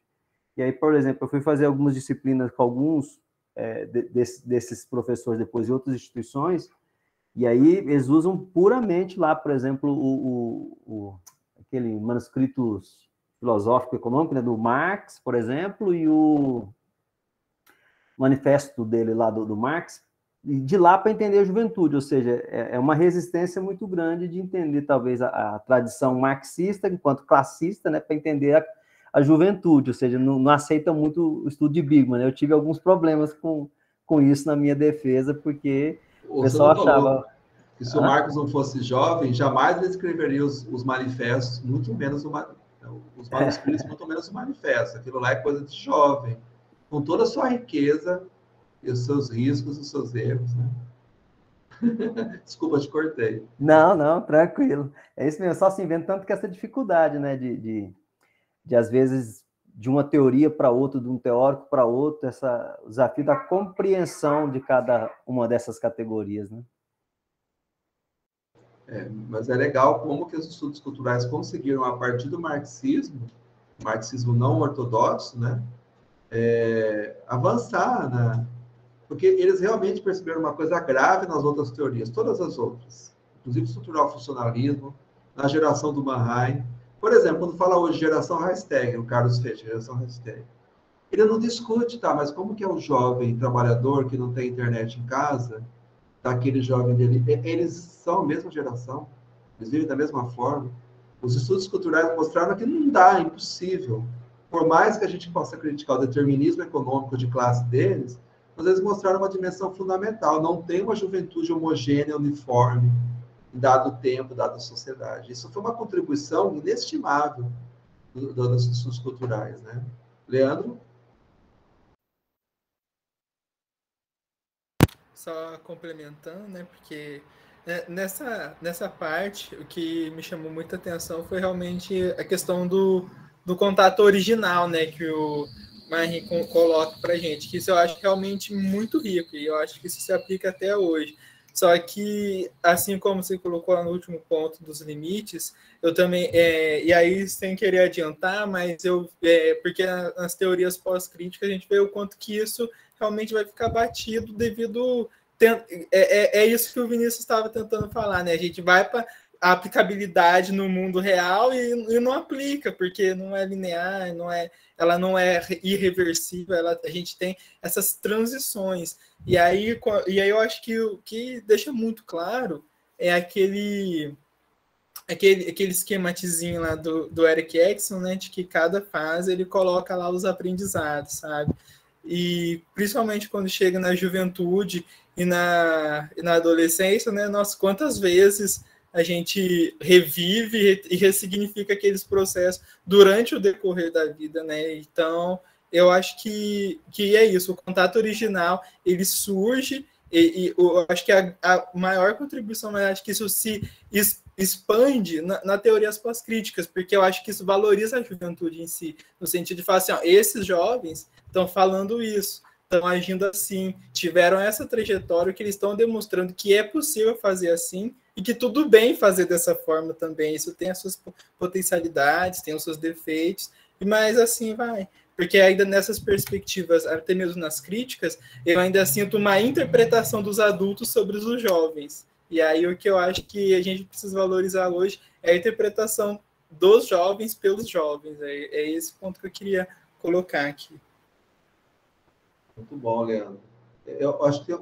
E aí, por exemplo, eu fui fazer algumas disciplinas com alguns desses professores depois em outras instituições, e aí eles usam puramente lá, por exemplo, aquele manuscritos filosófico econômico, né, do Marx, por exemplo, e o manifesto dele lá do Marx, e de lá para entender a juventude, ou seja, é uma resistência muito grande de entender talvez a tradição marxista enquanto classista, né, para entender a juventude, ou seja, não aceita muito o estudo de Bigman, né? Eu tive alguns problemas com isso na minha defesa, porque o pessoal achava que se o Marx não fosse jovem, jamais ele escreveria os manifestos, muito menos os manuscritos, muito menos o manifesto. Aquilo lá é coisa de jovem, com toda a sua riqueza e os seus riscos, os seus erros, né? Desculpa, te cortei. Não, tranquilo. É isso mesmo, só se inventa tanto que essa dificuldade, né, de às vezes, de uma teoria para outra, de um teórico para outro, o desafio da compreensão de cada uma dessas categorias, né? Mas é legal como que os estudos culturais conseguiram, a partir do marxismo não ortodoxo, né, avançar, né? Porque eles realmente perceberam uma coisa grave nas outras teorias, todas as outras, inclusive estrutural funcionalismo, na geração do Mannheim. Por exemplo, quando fala hoje geração Hashtag, o Carlos Reis, geração Hashtag, ele não discute, tá, mas como que é o jovem trabalhador que não tem internet em casa, daquele jovem dele? Eles são a mesma geração, eles vivem da mesma forma. Os estudos culturais mostraram que não dá, é impossível. Por mais que a gente possa criticar o determinismo econômico de classe deles, mas eles mostraram uma dimensão fundamental. Não tem uma juventude homogênea, uniforme, em dado tempo, dada sociedade. Isso foi uma contribuição inestimável dos estudos culturais, né? Leandro? Só complementando, né? Porque nessa parte, o que me chamou muita atenção foi realmente a questão do contato original, né? Que o Marie coloca para gente, que isso eu acho realmente muito rico, e eu acho que isso se aplica até hoje. Só que, assim como você colocou lá no último ponto dos limites, eu também, e aí sem querer adiantar, mas porque nas teorias pós-críticas a gente vê o quanto que isso realmente vai ficar batido devido. É isso que o Vinícius estava tentando falar, né? A gente vai para a aplicabilidade no mundo real e não aplica, porque não é linear, ela não é irreversível, a gente tem essas transições. E aí eu acho que o que deixa muito claro é aquele esquematizinho lá do Eric Erickson, né, de que cada fase ele coloca lá os aprendizados, sabe? E principalmente quando chega na juventude e na adolescência, né, nossa, quantas vezes a gente revive e ressignifica aqueles processos durante o decorrer da vida, né? Então, eu acho que é isso, o contato original, ele surge e eu acho que a maior contribuição, eu acho que isso se expande na teorias pós-críticas, porque eu acho que isso valoriza a juventude em si, no sentido de falar assim, ó, esses jovens estão falando isso, estão agindo assim, tiveram essa trajetória que eles estão demonstrando que é possível fazer assim e que tudo bem fazer dessa forma também. Isso tem as suas potencialidades, tem os seus defeitos, mas assim vai. Porque ainda nessas perspectivas, até mesmo nas críticas, eu ainda sinto uma interpretação dos adultos sobre os jovens. E aí o que eu acho que a gente precisa valorizar hoje é a interpretação dos jovens pelos jovens. É esse ponto que eu queria colocar aqui. Muito bom, Leandro. eu acho que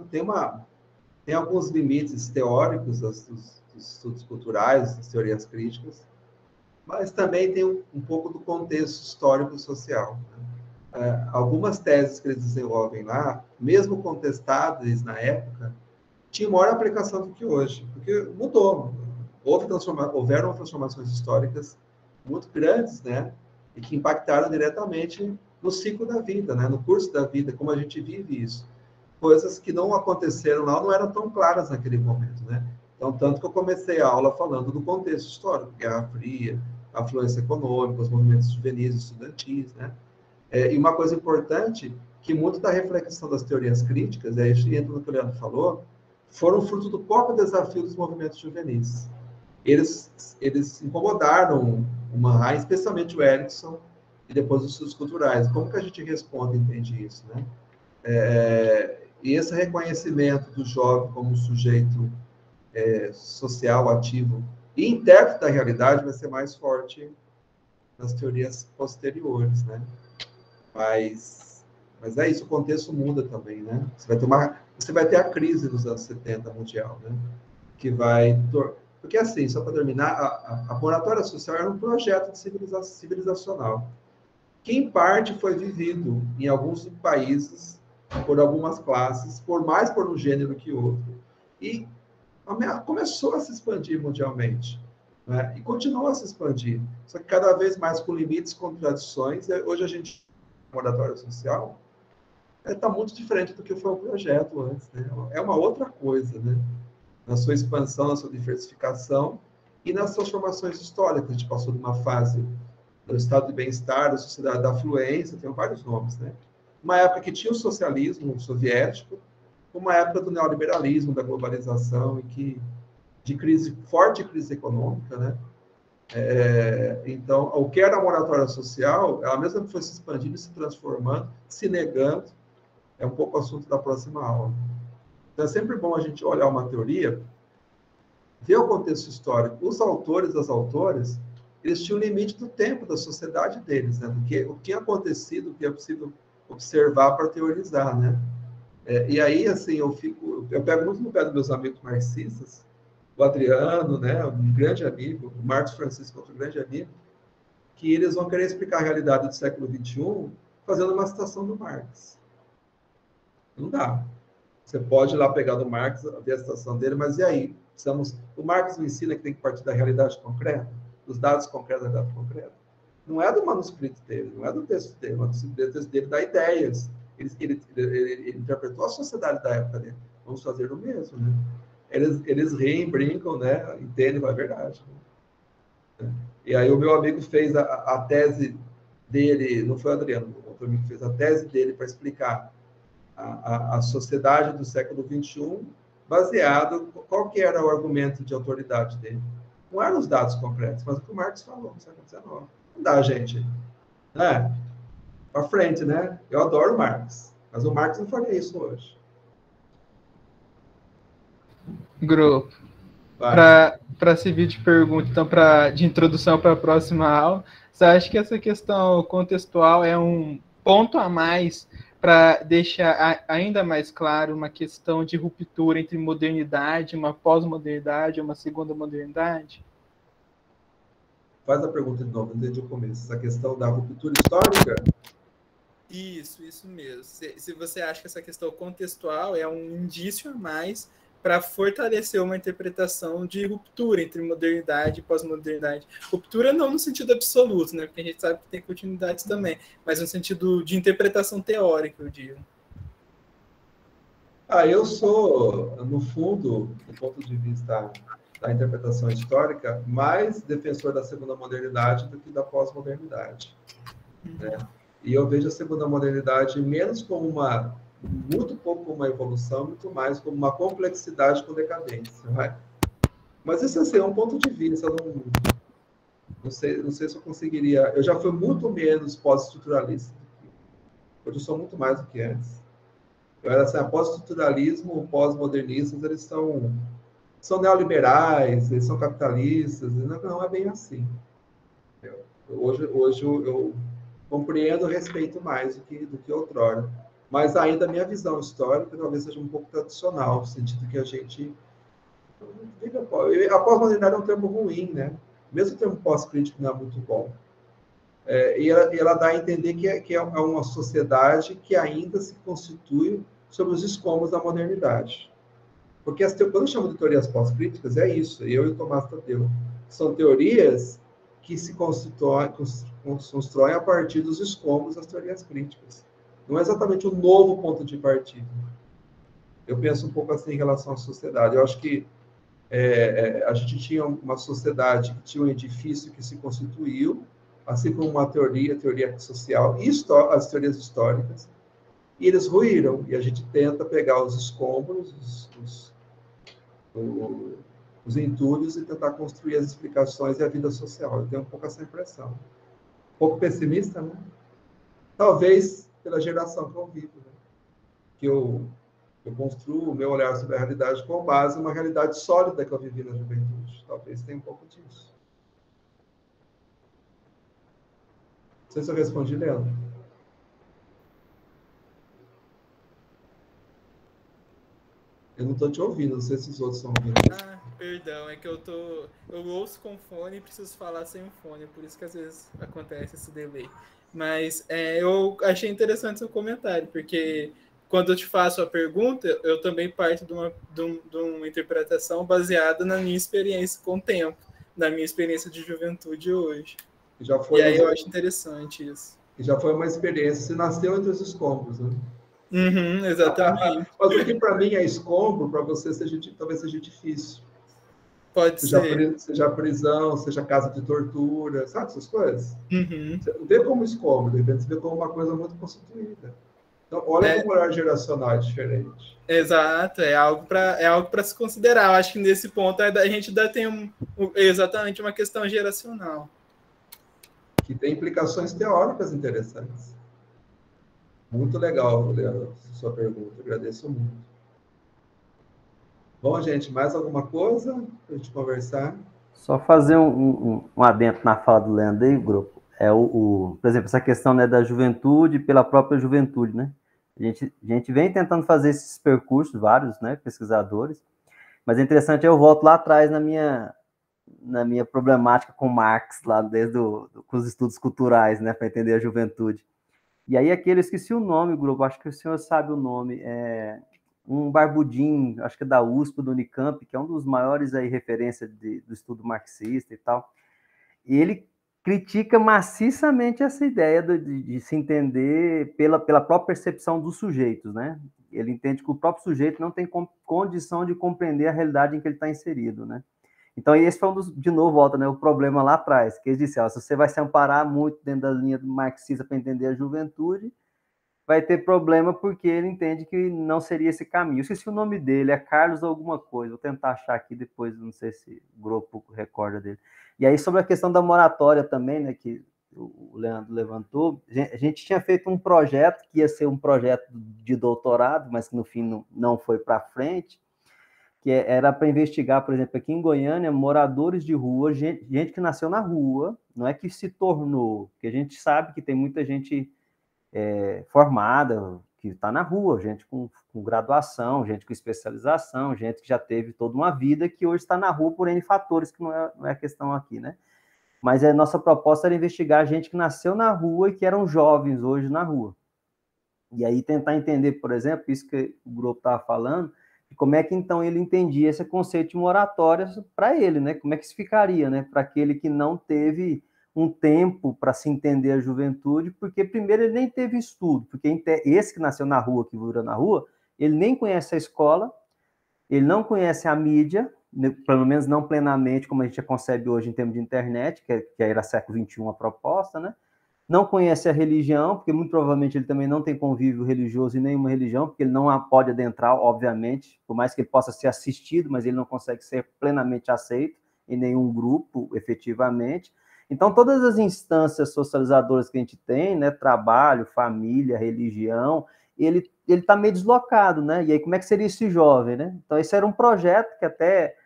tem alguns limites teóricos dos estudos culturais, das teorias críticas, mas também tem um pouco do contexto histórico-social. Né? Algumas teses que eles desenvolvem lá, mesmo contestadas na época, tinham maior aplicação do que hoje, porque mudou. Houveram transformações históricas muito grandes, né? E que impactaram diretamente no ciclo da vida, né? No curso da vida, como a gente vive isso. Coisas que não aconteceram lá, não eram tão claras naquele momento, né? Então, tanto que eu comecei a aula falando do contexto histórico, Guerra Fria, a afluência econômica, os movimentos juvenis, estudantis, né? E uma coisa importante, que muito da reflexão das teorias críticas, aí entra no que o Leandro falou, foram fruto do próprio desafio dos movimentos juvenis. Eles incomodaram o Mannheim, especialmente o Erickson, e depois os estudos culturais. Como que a gente responde e entende isso, né? E esse reconhecimento do jovem como sujeito social, ativo e intérprete da realidade vai ser mais forte nas teorias posteriores, né? Mas é isso, o contexto muda também, né? Você vai ter a crise dos anos 70 mundial, né? Que vai... Porque, assim, só para terminar, a moratória social era um projeto civilizacional, que, em parte, foi vivido em alguns países, por algumas classes, mais por um gênero que outro, e começou a se expandir mundialmente, né? E continua a se expandir, só que cada vez mais com limites, contradições. Hoje a gente, moratória social, está muito diferente do que foi o projeto antes, né? É uma outra coisa, né? Na sua expansão, na sua diversificação e nas transformações históricas. A gente passou de uma fase do estado de bem-estar, da sociedade da afluência, tem vários nomes, né? Uma época que tinha o socialismo soviético, uma época do neoliberalismo, da globalização, e de forte crise econômica, né? Então, o que era a moratória social, ela mesma foi se expandindo, se transformando, se negando, é um pouco o assunto da próxima aula. Então, é sempre bom a gente olhar uma teoria, ver o contexto histórico. Os autores, as autoras, eles tinham um limite do tempo, da sociedade deles, né? O que tinha acontecido, o que é possível observar para teorizar, né? E aí, assim, eu pego muito no pé dos meus amigos marxistas, o Adriano, né, um grande amigo, o Marcos Francisco, outro grande amigo, que eles vão querer explicar a realidade do século XXI fazendo uma citação do Marx. Não dá. Você pode ir lá pegar do Marx, ver a citação dele, mas e aí? O Marx nos ensina que tem que partir da realidade concreta, dos dados concretos da realidade concreta. Não é do manuscrito dele, não é do texto dele, o texto dele dá ideias. Ele interpretou a sociedade da época dele. Vamos fazer o mesmo, né? Eles riem, brincam, né? Entendem, mas é verdade. Né? E aí o meu amigo fez a tese dele, não foi o Adriano, o outro amigo fez a tese dele para explicar a sociedade do século XXI, baseado, qual que era o argumento de autoridade dele? Não eram os dados concretos, mas o que o Marx falou no século XIX. Não dá, gente. Né? Para frente, né? Eu adoro o Marx, mas o Marx não faria isso hoje. Grupo. Para servir de pergunta, então, de introdução para a próxima aula, você acha que essa questão contextual é um ponto a mais para deixar ainda mais claro uma questão de ruptura entre modernidade, uma pós-modernidade, uma segunda modernidade? Faz a pergunta de novo, desde o começo. Essa questão da ruptura histórica? Isso mesmo. Se você acha que essa questão contextual é um indício a mais para fortalecer uma interpretação de ruptura entre modernidade e pós-modernidade. Ruptura não no sentido absoluto, né? Porque a gente sabe que tem continuidades também, mas no sentido de interpretação teórica, eu digo. Eu sou, no fundo, do ponto de vista da interpretação histórica, mais defensor da segunda modernidade do que da pós-modernidade. Né? E eu vejo a segunda modernidade menos como muito pouco como uma evolução, muito mais como uma complexidade com decadência. Né? Mas isso assim, é um ponto de vista. Eu não sei se eu conseguiria... Eu já fui muito menos pós-estruturalista. Hoje eu sou muito mais do que antes. Eu era assim, pós-estruturalismo, o pós-modernistas, eles são neoliberais, eles são capitalistas. Não é bem assim. Hoje eu compreendo e respeito mais do que outrora. Mas ainda a minha visão histórica talvez seja um pouco tradicional, no sentido que a gente... A pós-modernidade é um termo ruim, né? Mesmo o termo pós-crítico não é muito bom. E ela dá a entender que é uma sociedade que ainda se constitui sobre os escombros da modernidade. Porque quando eu chamo de teorias pós-críticas, é isso, eu e o Tomás Tadeu. São teorias que se constroem a partir dos escombros das teorias críticas. Não é exatamente um novo ponto de partida. Eu penso um pouco assim em relação à sociedade. Eu acho que a gente tinha uma sociedade que tinha um edifício que se constituiu, assim como uma teoria social e as teorias históricas, e eles ruíram, e a gente tenta pegar os escombros, os entulhos e tentar construir as explicações e a vida social. Eu tenho um pouco essa impressão. Um pouco pessimista, né? Talvez pela geração que eu vivo, né? Que eu construo o meu olhar sobre a realidade com base em uma realidade sólida que eu vivi na juventude. Talvez tenha um pouco disso. Não sei se eu respondi, Leandro. Eu não estou te ouvindo, não sei se os outros estão ouvindo. Perdão, é que eu ouço com fone e preciso falar sem o fone, por isso que às vezes acontece esse delay. Mas eu achei interessante seu comentário, porque quando eu te faço a pergunta, eu também parto de uma interpretação baseada na minha experiência com o tempo, na minha experiência de juventude hoje. E aí eu acho interessante isso. E já foi uma experiência, você nasceu entre os escombros, né? Uhum, exatamente. Mas o que para mim é escombro, para você talvez seja difícil. Pode ser. Seja prisão, seja casa de tortura, sabe essas coisas? Uhum. Você não vê como escombro, de repente você vê como uma coisa muito constituída. Então, olha como o olhar geracional é diferente. Exato, é algo para se considerar. Eu acho que nesse ponto a gente ainda tem exatamente uma questão geracional. Que tem implicações teóricas interessantes. Muito legal, Leandro, sua pergunta. Agradeço muito. Bom, gente, mais alguma coisa para a gente conversar? Só fazer um adendo na fala do Leandro aí, grupo. Por exemplo, essa questão, né, da juventude pela própria juventude, né? A gente vem tentando fazer esses percursos, vários, né, pesquisadores, mas é interessante, eu volto lá atrás na minha problemática com Marx, lá desde com os estudos culturais, né, para entender a juventude. E aí eu esqueci o nome, grupo, acho que o senhor sabe o nome, um barbudinho, acho que é da USP, do Unicamp, que é um dos maiores aí referência do estudo marxista e tal, e ele critica maciçamente essa ideia de se entender pela própria percepção dos sujeitos, né? Ele entende que o próprio sujeito não tem condição de compreender a realidade em que ele está inserido, né? Então, esse foi de novo, volta, né, o problema lá atrás, que eles disseram, se você vai se amparar muito dentro da linha marxista para entender a juventude, vai ter problema porque ele entende que não seria esse caminho. Eu esqueci o nome dele, é Carlos alguma coisa, vou tentar achar aqui depois, não sei se o grupo recorda dele. E aí, sobre a questão da moratória também, né, que o Leandro levantou, a gente tinha feito um projeto, que ia ser um projeto de doutorado, mas que no fim não foi para frente, que era para investigar, por exemplo, aqui em Goiânia, moradores de rua, gente que nasceu na rua, não é que se tornou, porque a gente sabe que tem muita gente formada, que está na rua, gente com graduação, gente com especialização, gente que já teve toda uma vida, que hoje está na rua por N fatores, que não é a questão aqui, né? Mas a nossa proposta era investigar gente que nasceu na rua e que eram jovens hoje na rua. E aí tentar entender, por exemplo, isso que o grupo estava falando, como é que então ele entendia esse conceito de moratória para ele, né? Como é que isso ficaria, né? Para aquele que não teve um tempo para se entender a juventude, porque primeiro ele nem teve estudo, porque esse que nasceu na rua, que vira na rua, ele nem conhece a escola, ele não conhece a mídia, pelo menos não plenamente, como a gente já concebe hoje em termos de internet, que era século XXI a proposta, né? Não conhece a religião, porque muito provavelmente ele também não tem convívio religioso em nenhuma religião, porque ele não pode adentrar, obviamente, por mais que ele possa ser assistido, mas ele não consegue ser plenamente aceito em nenhum grupo, efetivamente. Então, todas as instâncias socializadoras que a gente tem, né, trabalho, família, religião, ele está meio deslocado, né? E aí, como é que seria esse jovem, né? Então, esse era um projeto que até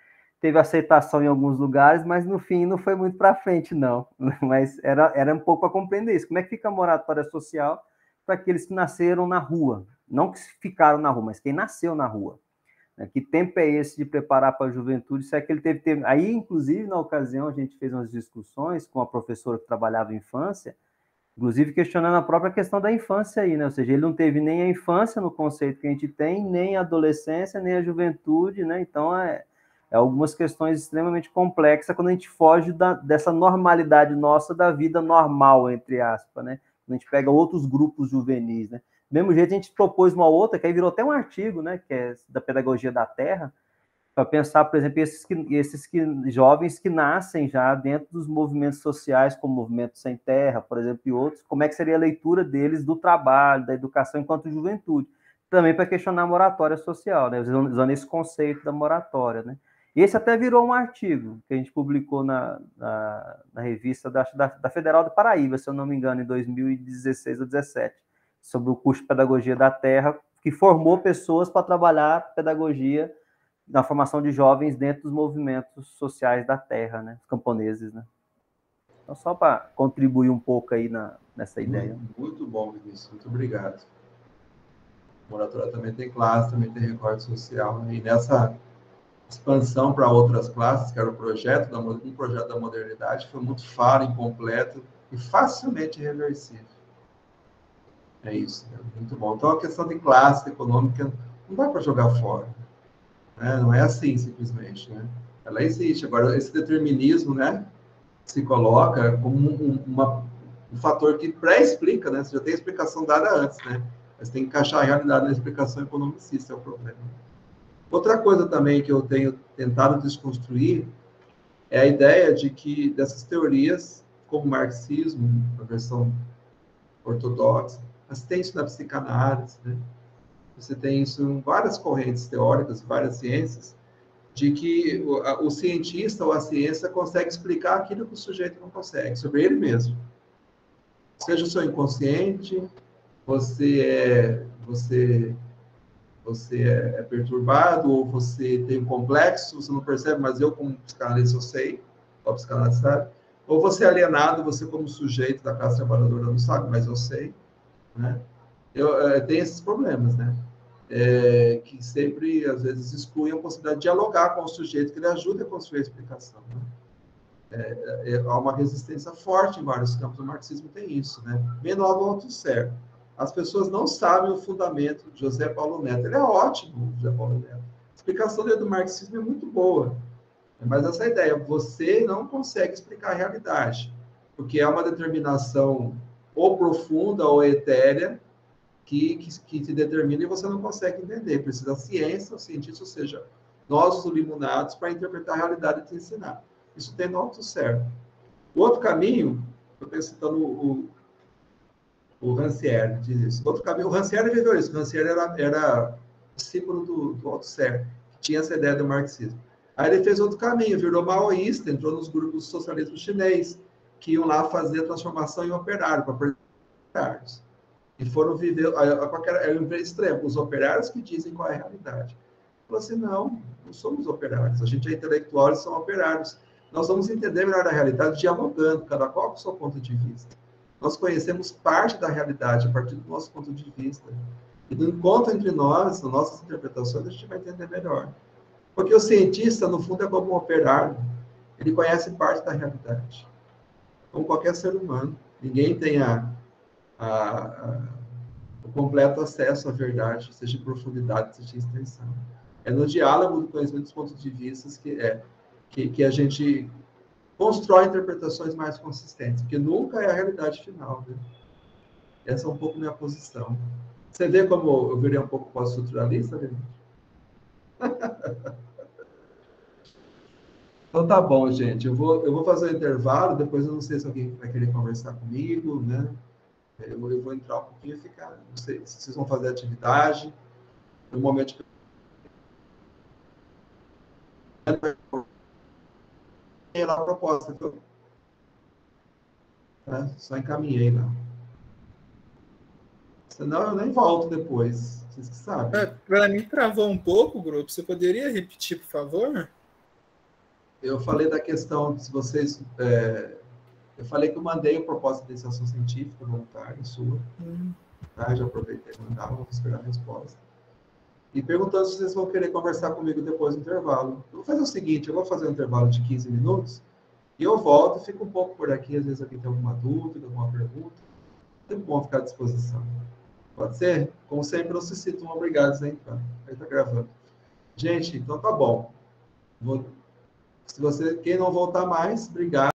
teve aceitação em alguns lugares, mas no fim não foi muito para frente, não. Mas era um pouco para compreender isso. Como é que fica a moratória social para aqueles que nasceram na rua? não que ficaram na rua, mas quem nasceu na rua. Né? Que tempo é esse de preparar para a juventude? Se é que ele teve tempo. Aí, inclusive, na ocasião, a gente fez umas discussões com a professora que trabalhava em infância, inclusive questionando a própria questão da infância aí, né? Ou seja, ele não teve nem a infância no conceito que a gente tem, nem a adolescência, nem a juventude, né? Então, é algumas questões extremamente complexas quando a gente foge dessa normalidade nossa da vida normal, entre aspas, né? Quando a gente pega outros grupos juvenis, né? Do mesmo jeito, a gente propôs uma outra, que aí virou até um artigo, né? Que é da pedagogia da terra, para pensar, por exemplo, esses jovens que nascem já dentro dos movimentos sociais, como o Movimento Sem Terra, por exemplo, e outros, como é que seria a leitura deles do trabalho, da educação enquanto juventude. Também para questionar a moratória social, né? Usando esse conceito da moratória, né? Esse até virou um artigo que a gente publicou na revista da Federal do Paraíba, se eu não me engano, em 2016 ou 2017, sobre o curso de Pedagogia da Terra, que formou pessoas para trabalhar pedagogia na formação de jovens dentro dos movimentos sociais da terra, né? Os camponeses, né? Então, só para contribuir um pouco aí nessa ideia. Muito bom, Vinícius. Muito obrigado. A moratória também tem classe, também tem recorte social, né? E nessa expansão para outras classes, que era um projeto da modernidade, foi muito faro, incompleto e facilmente reversível. É isso, né? Muito bom. Então, a questão de classe econômica não dá para jogar fora. Né? Não é assim, simplesmente. Né? Ela existe. Agora, esse determinismo, né, se coloca como um fator que pré-explica, né? Você já tem a explicação dada antes, né? Mas tem que encaixar a realidade na explicação economicista, é o problema. Outra coisa também que eu tenho tentado desconstruir é a ideia de que dessas teorias, como o marxismo, a versão ortodoxa, mas tem isso na psicanálise, né? Você tem isso em várias correntes teóricas, várias ciências, de que o cientista ou a ciência consegue explicar aquilo que o sujeito não consegue, sobre ele mesmo. Seja o seu inconsciente, você é perturbado, ou você tem um complexo, você não percebe, mas eu, como psicanalista, eu sei, o psicanalista sabe. Ou você é alienado, você, como sujeito da classe trabalhadora, não sabe, mas eu sei. Né? Tem esses problemas, né? Que sempre, às vezes, excluem a possibilidade de dialogar com o sujeito, que ele ajude a construir a explicação. Né? Há uma resistência forte em vários campos, o marxismo tem isso. Né? Menor do Althusser. As pessoas não sabem o fundamento de José Paulo Neto. Ele é ótimo, José Paulo Neto. A explicação dele do marxismo é muito boa. Mas essa ideia, você não consegue explicar a realidade, porque é uma determinação ou profunda ou etérea que te determina e você não consegue entender. Precisa da ciência, o cientista, ou seja, nós, os iluminados, para interpretar a realidade e te ensinar. Isso tem no Althusser. O outro caminho, eu estou citando o Rancière, diz isso. O outro caminho, o Rancière viveu isso. O Rancière era discípulo do Althusser, que tinha essa ideia do marxismo. Aí ele fez outro caminho, virou maoísta, entrou nos grupos do socialismo chinês, que iam lá fazer a transformação em operário, para operários. E foram viver, era um extremo, os operários que dizem qual é a realidade. Falou assim, não somos operários, a gente é intelectual, eles são operários. Nós vamos entender melhor a realidade dialogando, cada qual com o seu ponto de vista. Nós conhecemos parte da realidade a partir do nosso ponto de vista. E do encontro entre nós, nas nossas interpretações, a gente vai entender melhor. Porque o cientista, no fundo, é como um operário. Ele conhece parte da realidade. Como qualquer ser humano. Ninguém tem o completo acesso à verdade, seja em profundidade, seja em extensão. É no diálogo do conhecimento dos pontos de vista que a gente constrói interpretações mais consistentes, porque nunca é a realidade final. Né? Essa é um pouco minha posição. Você vê como eu virei um pouco pós-estruturalista, né? Então tá bom, gente. Eu vou fazer um intervalo, depois eu não sei se alguém vai querer conversar comigo, né? Eu vou entrar um pouquinho e ficar. Não sei se vocês vão fazer atividade. No momento que eu lá a proposta, só encaminhei lá. Senão eu nem volto depois. Vocês que sabem. Para mim travou um pouco, grupo. Você poderia repetir, por favor? Eu falei da questão, se vocês... eu falei que eu mandei a proposta de iniciação científica voluntária, sua. Tá? Já aproveitei e mandar, vamos esperar a resposta. E perguntando se vocês vão querer conversar comigo depois do intervalo. Eu vou fazer o seguinte, eu vou fazer um intervalo de 15 minutos, e eu volto, fico um pouco por aqui, às vezes alguém tem alguma dúvida, alguma pergunta. Sempre bom ficar à disposição. Pode ser? Como sempre, não se sintam obrigados a entrar. Aí tá gravando. Gente, então tá bom. Se você, quem não voltar mais, obrigado.